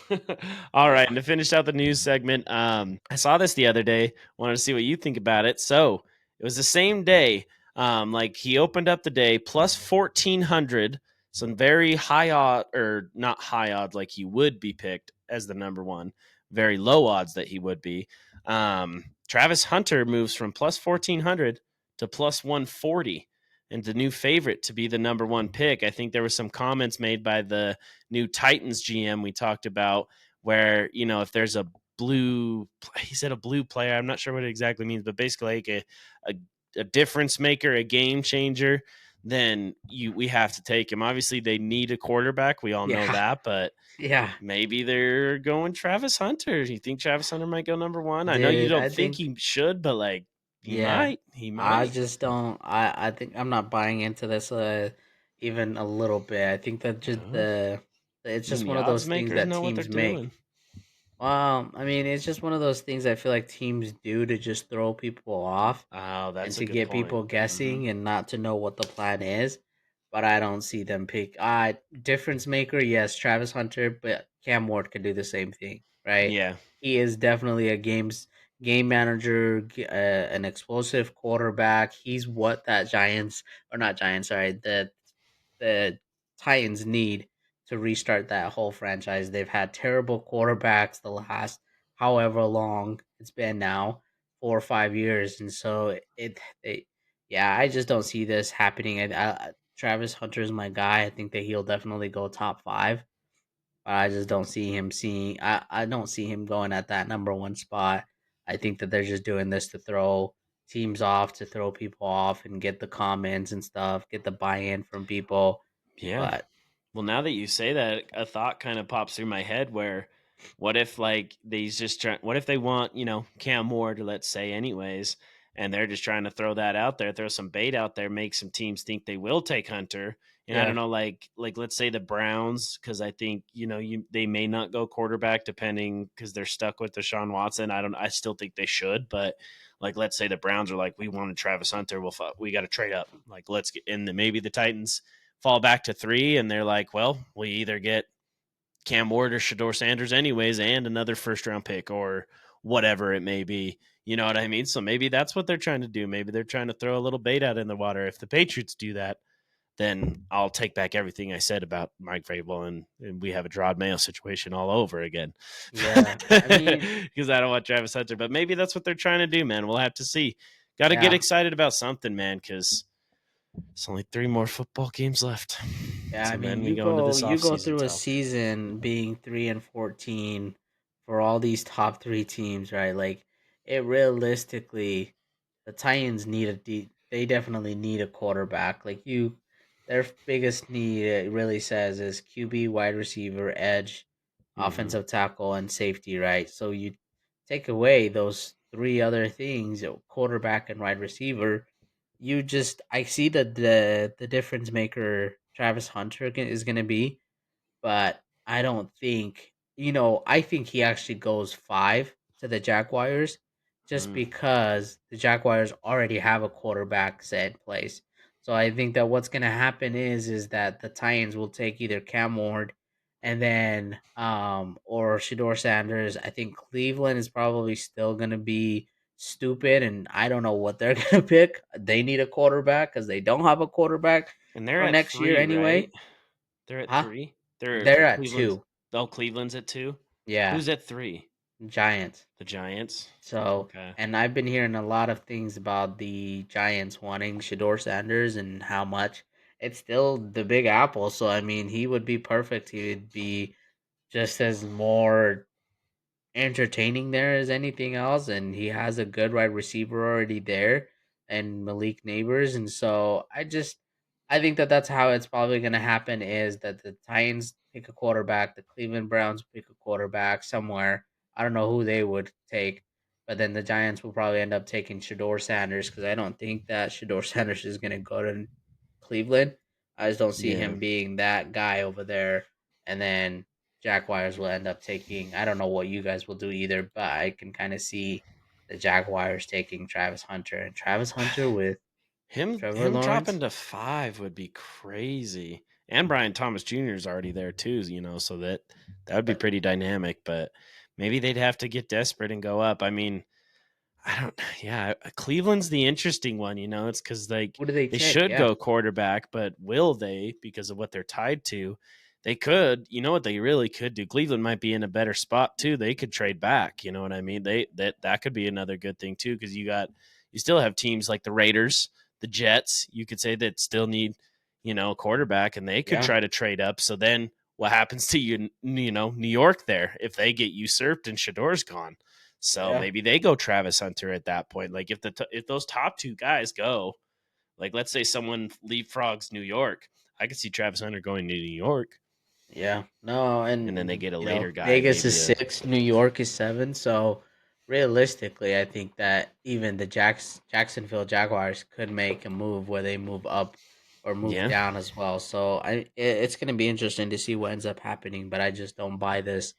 Speaker 2: All right, and to finish out the news segment, I saw this the other day. Wanted to see what you think about it. So it was the same day. Like he opened up the day plus 1,400, some very high odd, or not high odds, like he would be picked as the number one. Very low odds that he would be. Travis Hunter moves from plus 1,400 to plus 140, and the new favorite to be the number one pick. I think there was some comments made by the new Titans GM we talked about, where if there's a blue, he said a blue player. I'm not sure what it exactly means, but basically like a, a difference maker, a game changer. Then we have to take him. Obviously, they need a quarterback. We all know
Speaker 1: Yeah.
Speaker 2: that, but
Speaker 1: Yeah.
Speaker 2: maybe they're going Travis Hunter. You think Travis Hunter might go number one? I know you
Speaker 1: Dude,
Speaker 2: don't
Speaker 1: I
Speaker 2: think
Speaker 1: think,
Speaker 2: he should, but like he
Speaker 1: yeah.
Speaker 2: might. He
Speaker 1: I
Speaker 2: might.
Speaker 1: just don't. I think I'm not buying into this even a little bit. I think that just
Speaker 2: Oh,
Speaker 1: it's
Speaker 2: I mean,
Speaker 1: just
Speaker 2: the
Speaker 1: one of
Speaker 2: odds
Speaker 1: those things
Speaker 2: makers
Speaker 1: that
Speaker 2: know what they're
Speaker 1: teams make.
Speaker 2: doing.
Speaker 1: Well, I mean, it's just one of those things I feel like teams do to just throw people off
Speaker 2: Oh,
Speaker 1: and
Speaker 2: that's a
Speaker 1: to
Speaker 2: good
Speaker 1: get
Speaker 2: point.
Speaker 1: people
Speaker 2: Mm-hmm.
Speaker 1: guessing and not to know what the plan is. But I don't see them pick. Difference maker, yes, Travis Hunter, but Cam Ward could do the same thing, right?
Speaker 2: Yeah.
Speaker 1: He is definitely a game manager, an explosive quarterback. He's what that Giants, or not Giants, sorry, the Titans need to restart that whole franchise. They've had terrible quarterbacks the last however long it's been now, 4 or 5 years, and so yeah, I just don't see this happening. Travis Hunter is my guy. I think that he'll definitely go top five. But I just don't see him seeing. I don't see him going at that number one spot. I think that they're just doing this to throw teams off, to throw people off, and get the comments and stuff, get the buy-in from people.
Speaker 2: Yeah.
Speaker 1: But
Speaker 2: Well, now that you say that, a thought kind of pops through my head where what if like these just try, what if they want, Cam Ward, let's say anyways, and they're just trying to throw that out there, throw some bait out there, make some teams think they will take Hunter. And I don't
Speaker 1: yeah,
Speaker 2: know, like let's say the Browns, because I think, they may not go quarterback depending because they're stuck with Deshaun Watson. I still think they should, but like let's say the Browns are like, we wanted Travis Hunter, we got to trade up. Like let's get in maybe the Titans fall back to three, and they're like, well, we either get Cam Ward or Shador Sanders anyways, and another first round pick or whatever it may be. You know what I mean? So maybe that's what they're trying to do. Maybe they're trying to throw a little bait out in the water. If the Patriots do that, then I'll take back everything I said about Mike Vrabel, and we have a Gerard Mayo situation all over again.
Speaker 1: yeah. I mean,
Speaker 2: Because I don't want Travis Hunter, but maybe that's what they're trying to do, man. We'll have to see. Got to get
Speaker 1: yeah,
Speaker 2: excited about something, man, because it's only 3 more football games left.
Speaker 1: yeah. I
Speaker 2: So
Speaker 1: mean,
Speaker 2: then we go into this
Speaker 1: you
Speaker 2: off
Speaker 1: go
Speaker 2: season.
Speaker 1: through a
Speaker 2: So
Speaker 1: season being 3-14 for all these top three teams, right? Like, it realistically, the Titans need they definitely need a quarterback. Like you, their biggest need, it really says, is QB, wide receiver, edge,
Speaker 2: Mm-hmm.
Speaker 1: offensive tackle, and safety, right? So you take away those three other things, quarterback and wide receiver, you just I see that the difference maker Travis Hunter is going to be, but I don't think, I think he actually goes 5 to the Jaguars just
Speaker 2: Mm.
Speaker 1: because the Jaguars already have a quarterback set in place. So I think that what's going to happen is that the Titans will take either Cam Ward and then or Shador Sanders. I think Cleveland is probably still going to be stupid, and I don't know what they're going to pick. They need a quarterback cuz they don't have a quarterback
Speaker 2: And they're
Speaker 1: for
Speaker 2: at
Speaker 1: next year
Speaker 2: 3, right?
Speaker 1: anyway.
Speaker 2: They're at
Speaker 1: Huh?
Speaker 2: 3. They're
Speaker 1: They're at
Speaker 2: Cleveland's.
Speaker 1: 2.
Speaker 2: Oh, Cleveland's at 2.
Speaker 1: Yeah,
Speaker 2: Who's at 3?
Speaker 1: Giants.
Speaker 2: The Giants.
Speaker 1: So,
Speaker 2: Okay.
Speaker 1: and I've been hearing a lot of things about the Giants wanting Shador Sanders and how much. It's still the Big Apple, so I mean, he would be perfect. He would be just as more entertaining there as anything else, and he has a good wide receiver already there, and Malik Neighbors, and so I think that that's how it's probably going to happen is that the Titans pick a quarterback, the Cleveland Browns pick a quarterback somewhere. I don't know who they would take, but then the Giants will probably end up taking Shador Sanders because I don't think that Shador Sanders is going to go to Cleveland. I just don't see
Speaker 2: Yeah.
Speaker 1: him being that guy over there, and then Jaguars will end up taking. I don't know what you guys will do either, but I can kind of see the Jaguars taking Travis Hunter and Travis Hunter with Trevor
Speaker 2: Him dropping
Speaker 1: Lawrence.
Speaker 2: to 5 would be crazy. And Brian Thomas Jr. is already there too, so that would be
Speaker 1: But
Speaker 2: pretty dynamic, but maybe they'd have to get desperate and go up. I mean, I don't yeah, Cleveland's the interesting one, It's cuz like
Speaker 1: who do they
Speaker 2: they
Speaker 1: take?
Speaker 2: should
Speaker 1: Yeah,
Speaker 2: go quarterback, but will they because of what they're tied to? They could. You know what they really could do? Cleveland might be in a better spot too. They could trade back, you know what I mean? That could be another good thing too cuz you still have teams like the Raiders, the Jets, you could say that still need, a quarterback and they could
Speaker 1: yeah,
Speaker 2: try to trade up. So then what happens to New York there if they get usurped and Shador's gone? So
Speaker 1: yeah,
Speaker 2: maybe they go Travis Hunter at that point. Like if those top two guys go, like let's say someone leapfrogs New York, I could see Travis Hunter going to New York,
Speaker 1: yeah. No,
Speaker 2: and then they
Speaker 1: and
Speaker 2: get a later guy,
Speaker 1: Vegas is
Speaker 2: maybe
Speaker 1: 6, New York is 7. So realistically, I think that even the Jacksonville Jaguars could make a move where they move up or move
Speaker 2: yeah,
Speaker 1: down as well. So it's going to be interesting to see what ends up happening. But I just don't buy this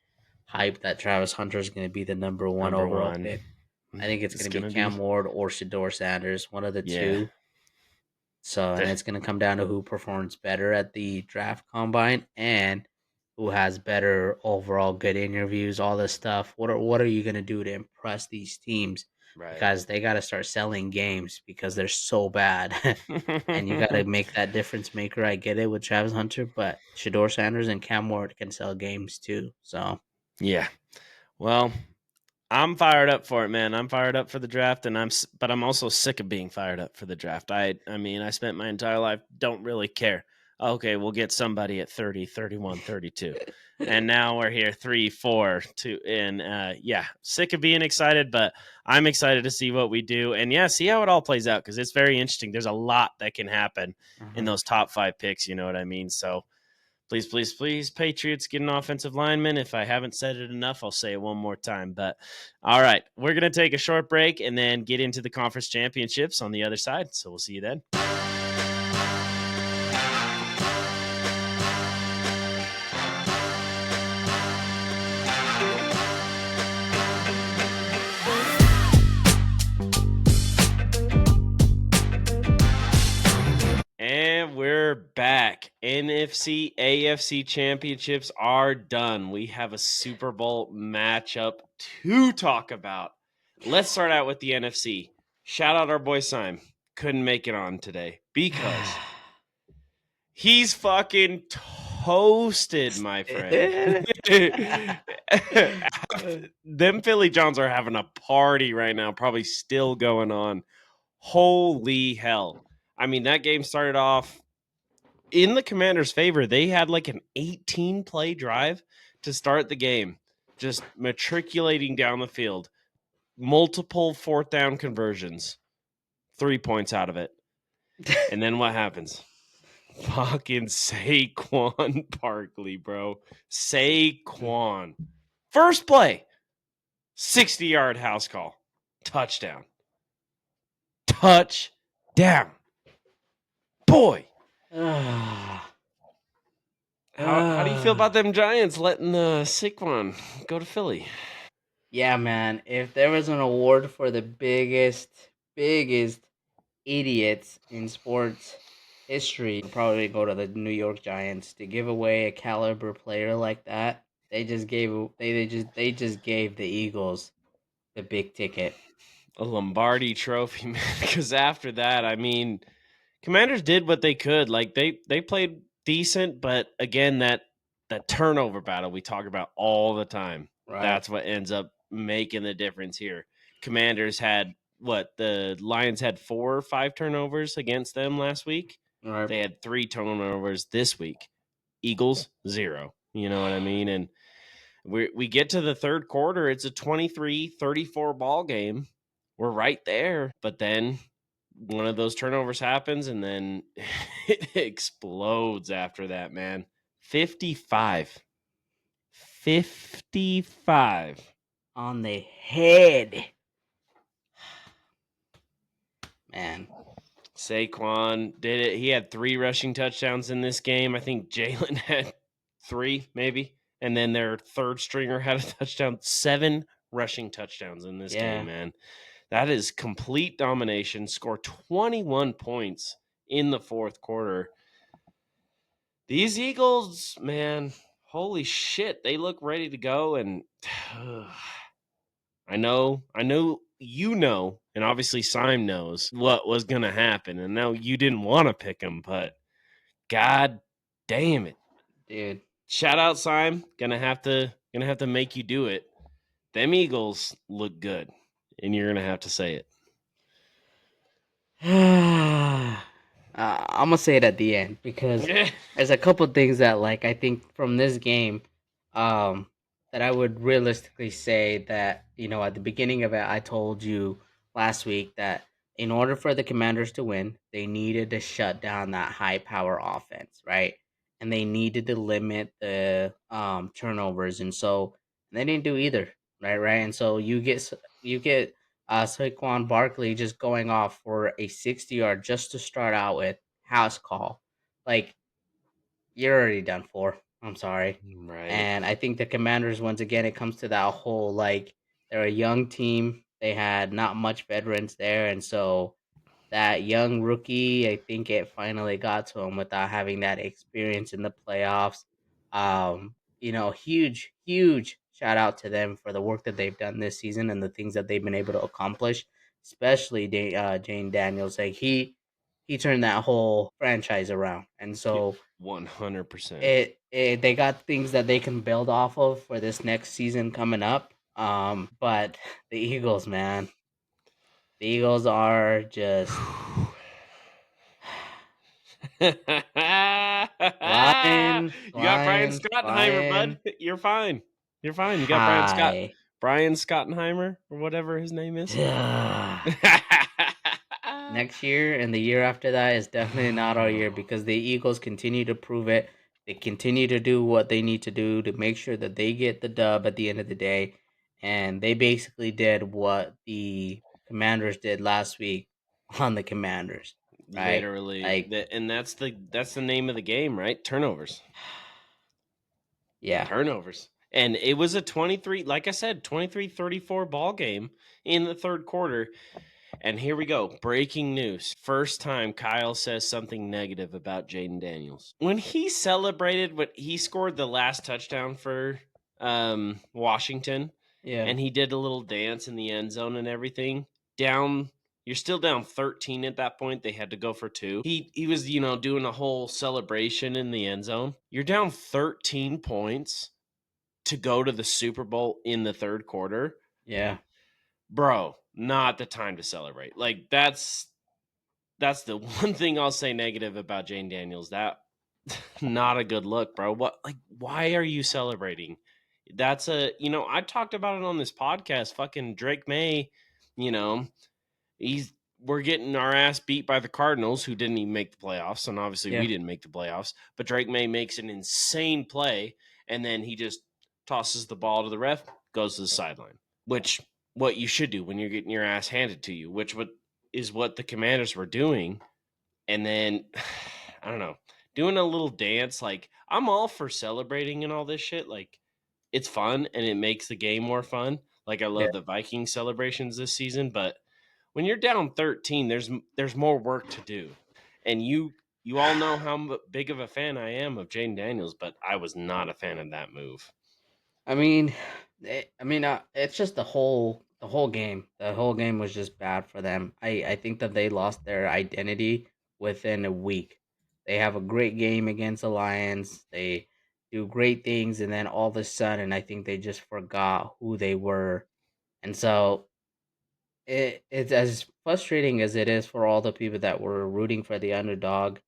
Speaker 1: hype that Travis Hunter is going to be the number one
Speaker 2: number
Speaker 1: overall
Speaker 2: one.
Speaker 1: pick. I think it's
Speaker 2: It's
Speaker 1: going to be
Speaker 2: gonna
Speaker 1: Cam
Speaker 2: be
Speaker 1: Ward or Shador Sanders, one of the
Speaker 2: yeah.
Speaker 1: two. So, and it's going to come down to who performs better at the draft combine and who has better overall good interviews, all this stuff. What are you going to do to impress these teams?
Speaker 2: Right.
Speaker 1: Because they got to start selling games because they're so bad. And you got to make that difference maker. I get it with Travis Hunter, but Shador Sanders and Cam Ward can sell games too. So,
Speaker 2: Yeah. Well, I'm fired up for it, man. I'm fired up for the draft, and but I'm also sick of being fired up for the draft. I mean, I spent my entire life don't really care. Okay, we'll get somebody at 30, 31, 32. And now we're here 3, 4, 2 and yeah, sick of being excited, but I'm excited to see what we do. And yeah, see how it all plays out cuz it's very interesting. There's a lot that can happen in
Speaker 1: uh-huh.
Speaker 2: those top 5 picks, you know what I mean? So please, please, please, Patriots, get an offensive lineman. If I haven't said it enough, I'll say it one more time. But all right, we're going to take a short break and then get into the conference championships on the other side. So we'll see you then. And we're back. NFC AFC championships are done. We have a Super Bowl matchup to talk about. Let's start out with the NFC. Shout out our boy Simon. Couldn't make it on today because he's fucking toasted, my friend. Them Philly Johns are having a party right now, probably still going on. Holy hell. I mean, that game started off in the Commanders' favor. They had like an 18 play drive to start the game, just matriculating down the field, multiple fourth down conversions, 3 points out of it. And then what happens? Fucking Saquon Barkley, bro. Saquon. First play, 60-yard house call. Touchdown. Touchdown. Boy.
Speaker 1: Ah,
Speaker 2: How do you feel about
Speaker 1: ah.
Speaker 2: them Giants letting Saquon go to Philly?
Speaker 1: Yeah, man. If there was an award for the biggest idiots in sports history, probably go to the New York Giants to give away a caliber player like that. They just gave the Eagles the big ticket.
Speaker 2: A Lombardi trophy, man. Because after that, I mean, Commanders did what they could. Like they played decent, but again, that turnover battle we talk about all the time.
Speaker 1: Right.
Speaker 2: That's what ends up making the difference here. Commanders had what the Lions had 4 or 5 turnovers against them last week.
Speaker 1: Right.
Speaker 2: They had 3 turnovers this week. Eagles 0. You know what I mean? And we get to the third quarter, it's a 23-34 ball game. We're right there, but then one of those turnovers happens and then it explodes after that, man. 55. 55.
Speaker 1: On the head. Man.
Speaker 2: Saquon did it. He had 3 rushing touchdowns in this game. I think Jalen had 3, maybe. And then their third stringer had a touchdown. 7 rushing touchdowns in this game,
Speaker 1: Yeah.
Speaker 2: man. That is complete domination. Score 21 points in the fourth quarter. These Eagles, man, holy shit, they look ready to go. And I know, and obviously Sime knows what was going to happen. And no, you didn't want to pick him, but god damn it.
Speaker 1: Dude.
Speaker 2: Shout out Sime, gonna have to make you do it. Them Eagles look good, and you're gonna have to say it.
Speaker 1: I'm gonna say it at the end because
Speaker 2: Yeah.
Speaker 1: there's a couple things that like I think from this game, um, that I would realistically say that at the beginning of it I told you last week that in order for the Commanders to win, they needed to shut down that high power offense, right? And they needed to limit the turnovers, and so they didn't do either, right? Right, and so you get Saquon Barkley just going off for a 60-yard just to start out with house call. Like, you're already done for. I'm sorry.
Speaker 2: Right.
Speaker 1: And I think the Commanders, once again, it comes to that whole like they're a young team. They had not much veterans there. And so that young rookie, I think it finally got to him without having that experience in the playoffs. Huge shout out to them for the work that they've done this season and the things that they've been able to accomplish, especially Jane Daniels. Like he turned that whole franchise around, and
Speaker 2: Yeah,
Speaker 1: so
Speaker 2: 100%.
Speaker 1: it they got things that they can build off of for this next season coming up. But the Eagles, man, the Eagles are just
Speaker 2: You
Speaker 1: flying,
Speaker 2: got Brian
Speaker 1: flying,
Speaker 2: Schottenheimer, bud.
Speaker 1: flying
Speaker 2: You're fine. You're fine. You got
Speaker 1: high.
Speaker 2: Brian Schottenheimer or whatever his name is.
Speaker 1: Next year and the year after that is definitely not our year because the Eagles continue to prove it. They continue to do what they need to do to make sure that they get the dub at the end of the day. And they basically did what the Commanders did last week on the Commanders, right?
Speaker 2: Literally,
Speaker 1: Like,
Speaker 2: and that's the name of the game, right? Turnovers,
Speaker 1: yeah,
Speaker 2: turnovers, and it was a 23. Like I said, 23-34 ball game in the third quarter. And here we go. Breaking news. First time Kyle says something negative about Jaden Daniels. When he celebrated what he scored the last touchdown for Washington,
Speaker 1: yeah,
Speaker 2: and he did a little dance in the end zone and everything, down you're still down 13 at that point. They had to go for 2. He was, doing a whole celebration in the end zone. You're down 13 points to go to the Super Bowl in the third quarter.
Speaker 1: yeah,
Speaker 2: Bro, not the time to celebrate. Like that's the one thing I'll say negative about Jane Daniels. That not a good look, bro. What like why are you celebrating? That's I talked about it on this podcast. Fucking Drake May, you know, he's we're getting our ass beat by the Cardinals, who didn't even make the playoffs, and obviously we
Speaker 1: Yeah.
Speaker 2: didn't make the playoffs. But Drake May makes an insane play, and then he just tosses the ball to the ref, goes to the sideline, which what you should do when you're getting your ass handed to you, which is what the Commanders were doing. And then I don't know, doing a little dance. Like, I'm all for celebrating and all this shit. Like, it's fun and it makes the game more fun. Like, I
Speaker 1: Yeah.
Speaker 2: love the Viking celebrations this season, but when you're down 13, there's more work to do. And you all know how big of a fan I am of Jaden Daniels, but I was not a fan of that move.
Speaker 1: I mean, it's just the whole game. The whole game was just bad for them. I think that they lost their identity within a week. They have a great game against the Lions. They do great things, and then all of a sudden, I think they just forgot who they were. And so it's as frustrating as it is for all the people that were rooting for the underdog,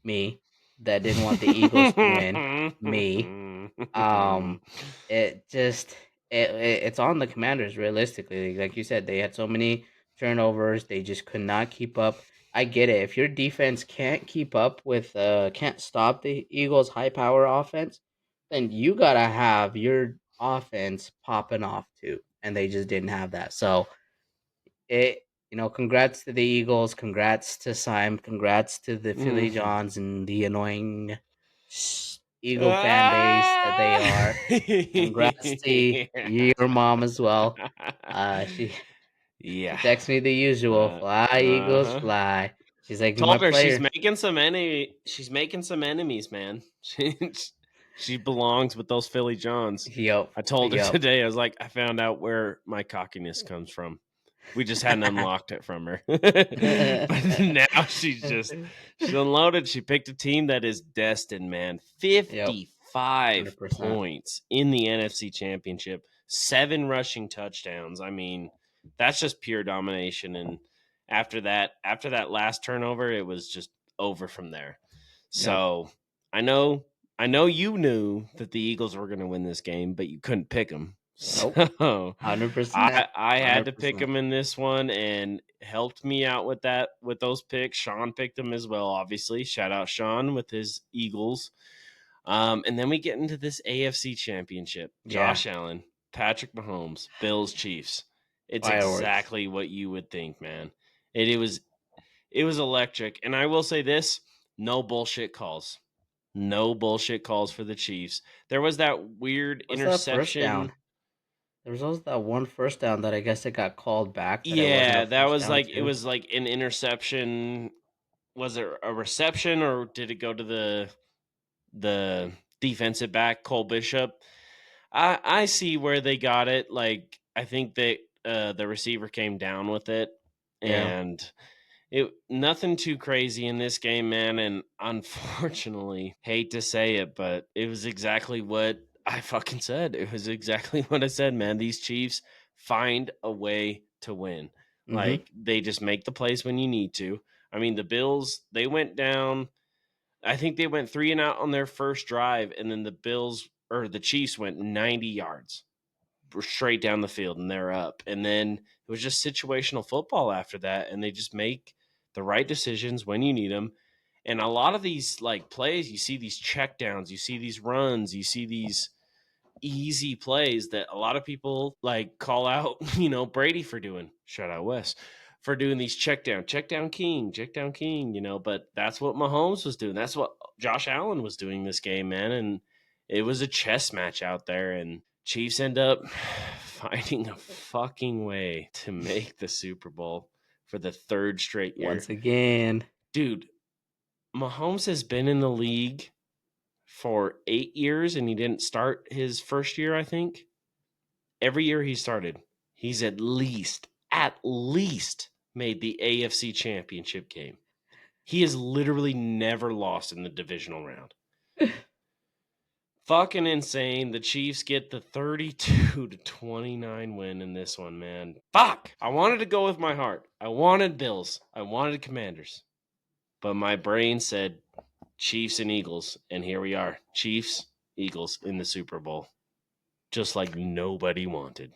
Speaker 1: me, that didn't want the Eagles to win, me. Um, it just it's on the Commanders realistically. Like you said, they had so many turnovers, they just could not keep up. I get it. If your defense can't keep up with can't stop the Eagles' high power offense, then you gotta have your offense popping off too. And they just didn't have that. So it congrats to the Eagles, congrats to Sime, congrats to the Philly Johns and the annoying Eagle fan base that they are. Congrats to your mom as well. She
Speaker 2: Yeah.
Speaker 1: texts me the usual, fly Eagles
Speaker 2: Uh-huh.
Speaker 1: fly. She's like my
Speaker 2: Told her
Speaker 1: player.
Speaker 2: she's making some enemies, man. She belongs with those Philly Johns.
Speaker 1: Yup,
Speaker 2: I told her
Speaker 1: yup.
Speaker 2: today, I was like, I found out where my cockiness comes from. We just hadn't unlocked it from her. But now she's unloaded. She picked a team that is destined, man.
Speaker 1: Yep,
Speaker 2: 55
Speaker 1: 100%.
Speaker 2: points in the NFC Championship, 7 rushing touchdowns. I mean, that's just pure domination. And after that last turnover, it was just over from there.
Speaker 1: Yep.
Speaker 2: So I know you knew that the Eagles were going to win this game, but you couldn't pick them.
Speaker 1: Nope.
Speaker 2: So
Speaker 1: 100%.
Speaker 2: I had to pick
Speaker 1: 100%.
Speaker 2: them in this one, and helped me out with those picks. Sean picked them as well, obviously. Shout out Sean with his Eagles. And then we get into this AFC Championship.
Speaker 1: Yeah.
Speaker 2: Josh Allen, Patrick Mahomes, Bills, Chiefs. It's
Speaker 1: Fireworks.
Speaker 2: exactly what you would think, man. It was electric. And I will say this, no bullshit calls. No bullshit calls for the Chiefs. There was that weird
Speaker 1: What's that first
Speaker 2: interception.
Speaker 1: down? There was also that one first down that I guess it got called back that it wasn't a
Speaker 2: Yeah, that
Speaker 1: first
Speaker 2: was
Speaker 1: down
Speaker 2: like, it
Speaker 1: too.
Speaker 2: was like an interception. Was it a reception, or did it go to the defensive back, Cole Bishop? I see where they got it. Like, I think that the receiver came down with it,
Speaker 1: Yeah.
Speaker 2: and it nothing too crazy in this game, man. And unfortunately, hate to say it, but it was exactly what I fucking said. It was exactly what I said, man. These Chiefs find a way to win.
Speaker 1: Mhm.
Speaker 2: Like, they just make the plays when you need to. I mean, the Bills, they went down. I think they went 3 and out on their first drive, and then the Chiefs went 90 yards straight down the field, and they're up. And then it was just situational football after that, and they just make the right decisions when you need them. And a lot of these like plays, you see these check downs, you see these runs, you see these easy plays that a lot of people like call out, Brady for doing. Shout out Wes for doing these check down king, but that's what Mahomes was doing. That's what Josh Allen was doing this game, man. And it was a chess match out there, and Chiefs end up finding a fucking way to make the Super Bowl for the third straight year.
Speaker 1: Once again.
Speaker 2: Dude, Mahomes has been in the league for 8 years, and he didn't start his first year, I think. Every year he started, he's at least made the AFC Championship game. He has literally never lost in the divisional round. Fucking insane. The Chiefs get the 32-29 win in this one, man. Fuck. I wanted to go with my heart. I wanted Bills. I wanted Commanders. But my brain said Chiefs and Eagles, and here we are. Chiefs, Eagles in the Super Bowl. Just like nobody wanted.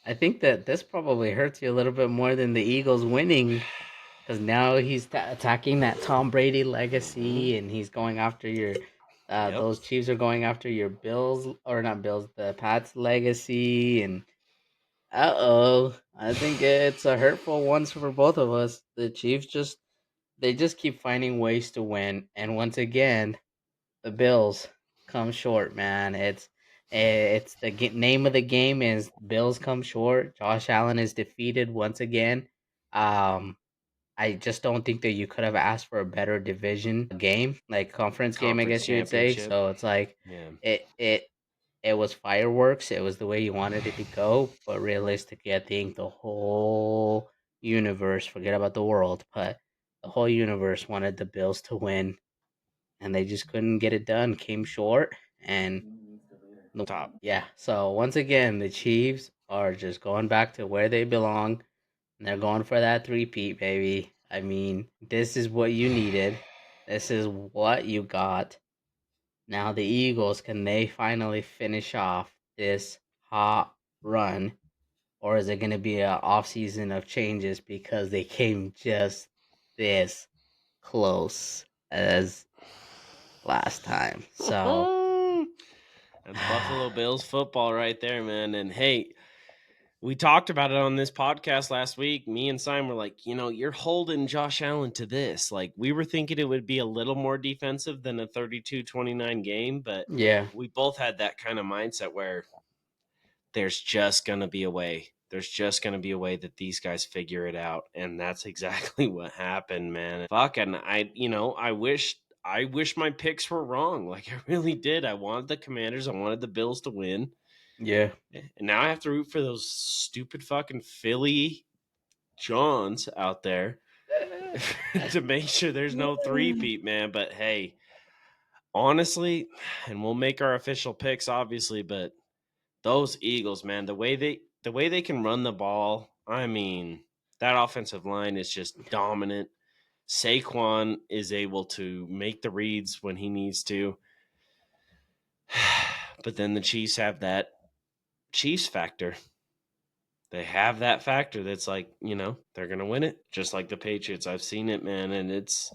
Speaker 1: I think that this probably hurts you a little bit more than the Eagles winning because now he's attacking that Tom Brady
Speaker 2: Mm-hmm.
Speaker 1: legacy, and he's going after your.
Speaker 2: Yep.
Speaker 1: Those Chiefs are going after your Bills, or not Bills, the Pats legacy, and I think it's a hurtful one for both of us. The Chiefs just keep finding ways to win, and once again, the Bills come short, man. It's the name of the game is Bills come short. Josh Allen is defeated once again. Um, I just don't think that you could have asked for a better division game, like conference game, I
Speaker 2: Conference
Speaker 1: guess you would say.
Speaker 2: championship.
Speaker 1: So it's like
Speaker 2: Yeah.
Speaker 1: it it it was fireworks. It was the way you wanted it to go, but realistically, I think the whole universe, forget about the world, but the whole universe wanted the Bills to win, and they just couldn't get it done. Came short, and
Speaker 2: Top.
Speaker 1: yeah. So once again, the Chiefs are just going back to where they belong. And they're going for that three-peat, baby. I mean, this is what you needed. This is what you got. Now the Eagles, can they finally finish off this hot run? Or is it going to be an off season of changes because they came just this close as last time? So,
Speaker 2: That's Buffalo Bills football right there, man. And hey, we talked about it on this podcast last week. Me and Simon were like, you're holding Josh Allen to this. Like, we were thinking it would be a little more defensive than a 32-29 game, but
Speaker 1: yeah,
Speaker 2: we both had that kind of mindset where there's just going to be a way. There's just going to be a way that these guys figure it out. And that's exactly what happened, man. Fuck. And I wish my picks were wrong. Like, I really did. I wanted the Commanders. I wanted the Bills to win.
Speaker 1: yeah.
Speaker 2: And now I have to root for those stupid fucking Philly Johns out there to make sure there's no three-peat, man. But hey, honestly, and we'll make our official picks, obviously, but those Eagles, man, the way they can run the ball, I mean, that offensive line is just dominant. Saquon is able to make the reads when he needs to. But then the Chiefs have that Chiefs factor. They have that factor that's like, they're going to win it just like the Patriots. I've seen it, man, and it's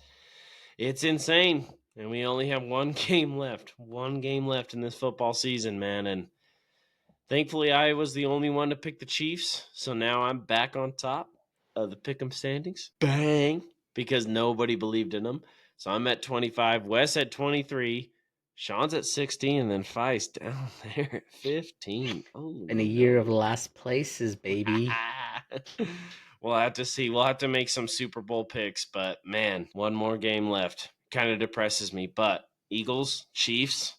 Speaker 2: insane. And we only have one game left. One game left in this football season, man, and thankfully, I was the only one to pick the Chiefs, so now I'm back on top of the pick'em standings. Bang! Because nobody believed in them. So I'm at 25, Wes at 23, Sean's at 16, and then Feist down there at 15. Oh
Speaker 1: In a year of
Speaker 2: no!
Speaker 1: last places, baby.
Speaker 2: We'll have to see. We'll have to make some Super Bowl picks, but man, one more game left. Kind of depresses me. But Eagles, Chiefs,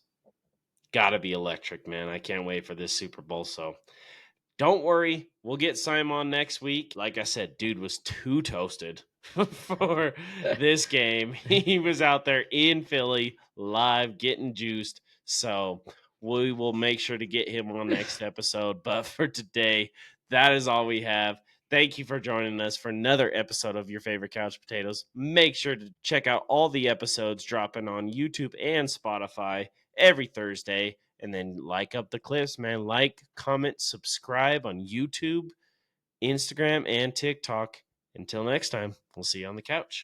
Speaker 2: gotta be electric, man. I can't wait for this Super Bowl. So don't worry, we'll get Simon next week. Like I said, dude was too toasted for this game. He was out there in Philly live getting juiced. So we will make sure to get him on next episode. But for today, that is all we have. Thank you for joining us for another episode of Your Favorite Couch Potatoes. Make sure to check out all the episodes dropping on YouTube and Spotify every Thursday. And then like up the clips, man. Like, comment, subscribe on YouTube, Instagram, and TikTok. Until next time, we'll see you on the couch.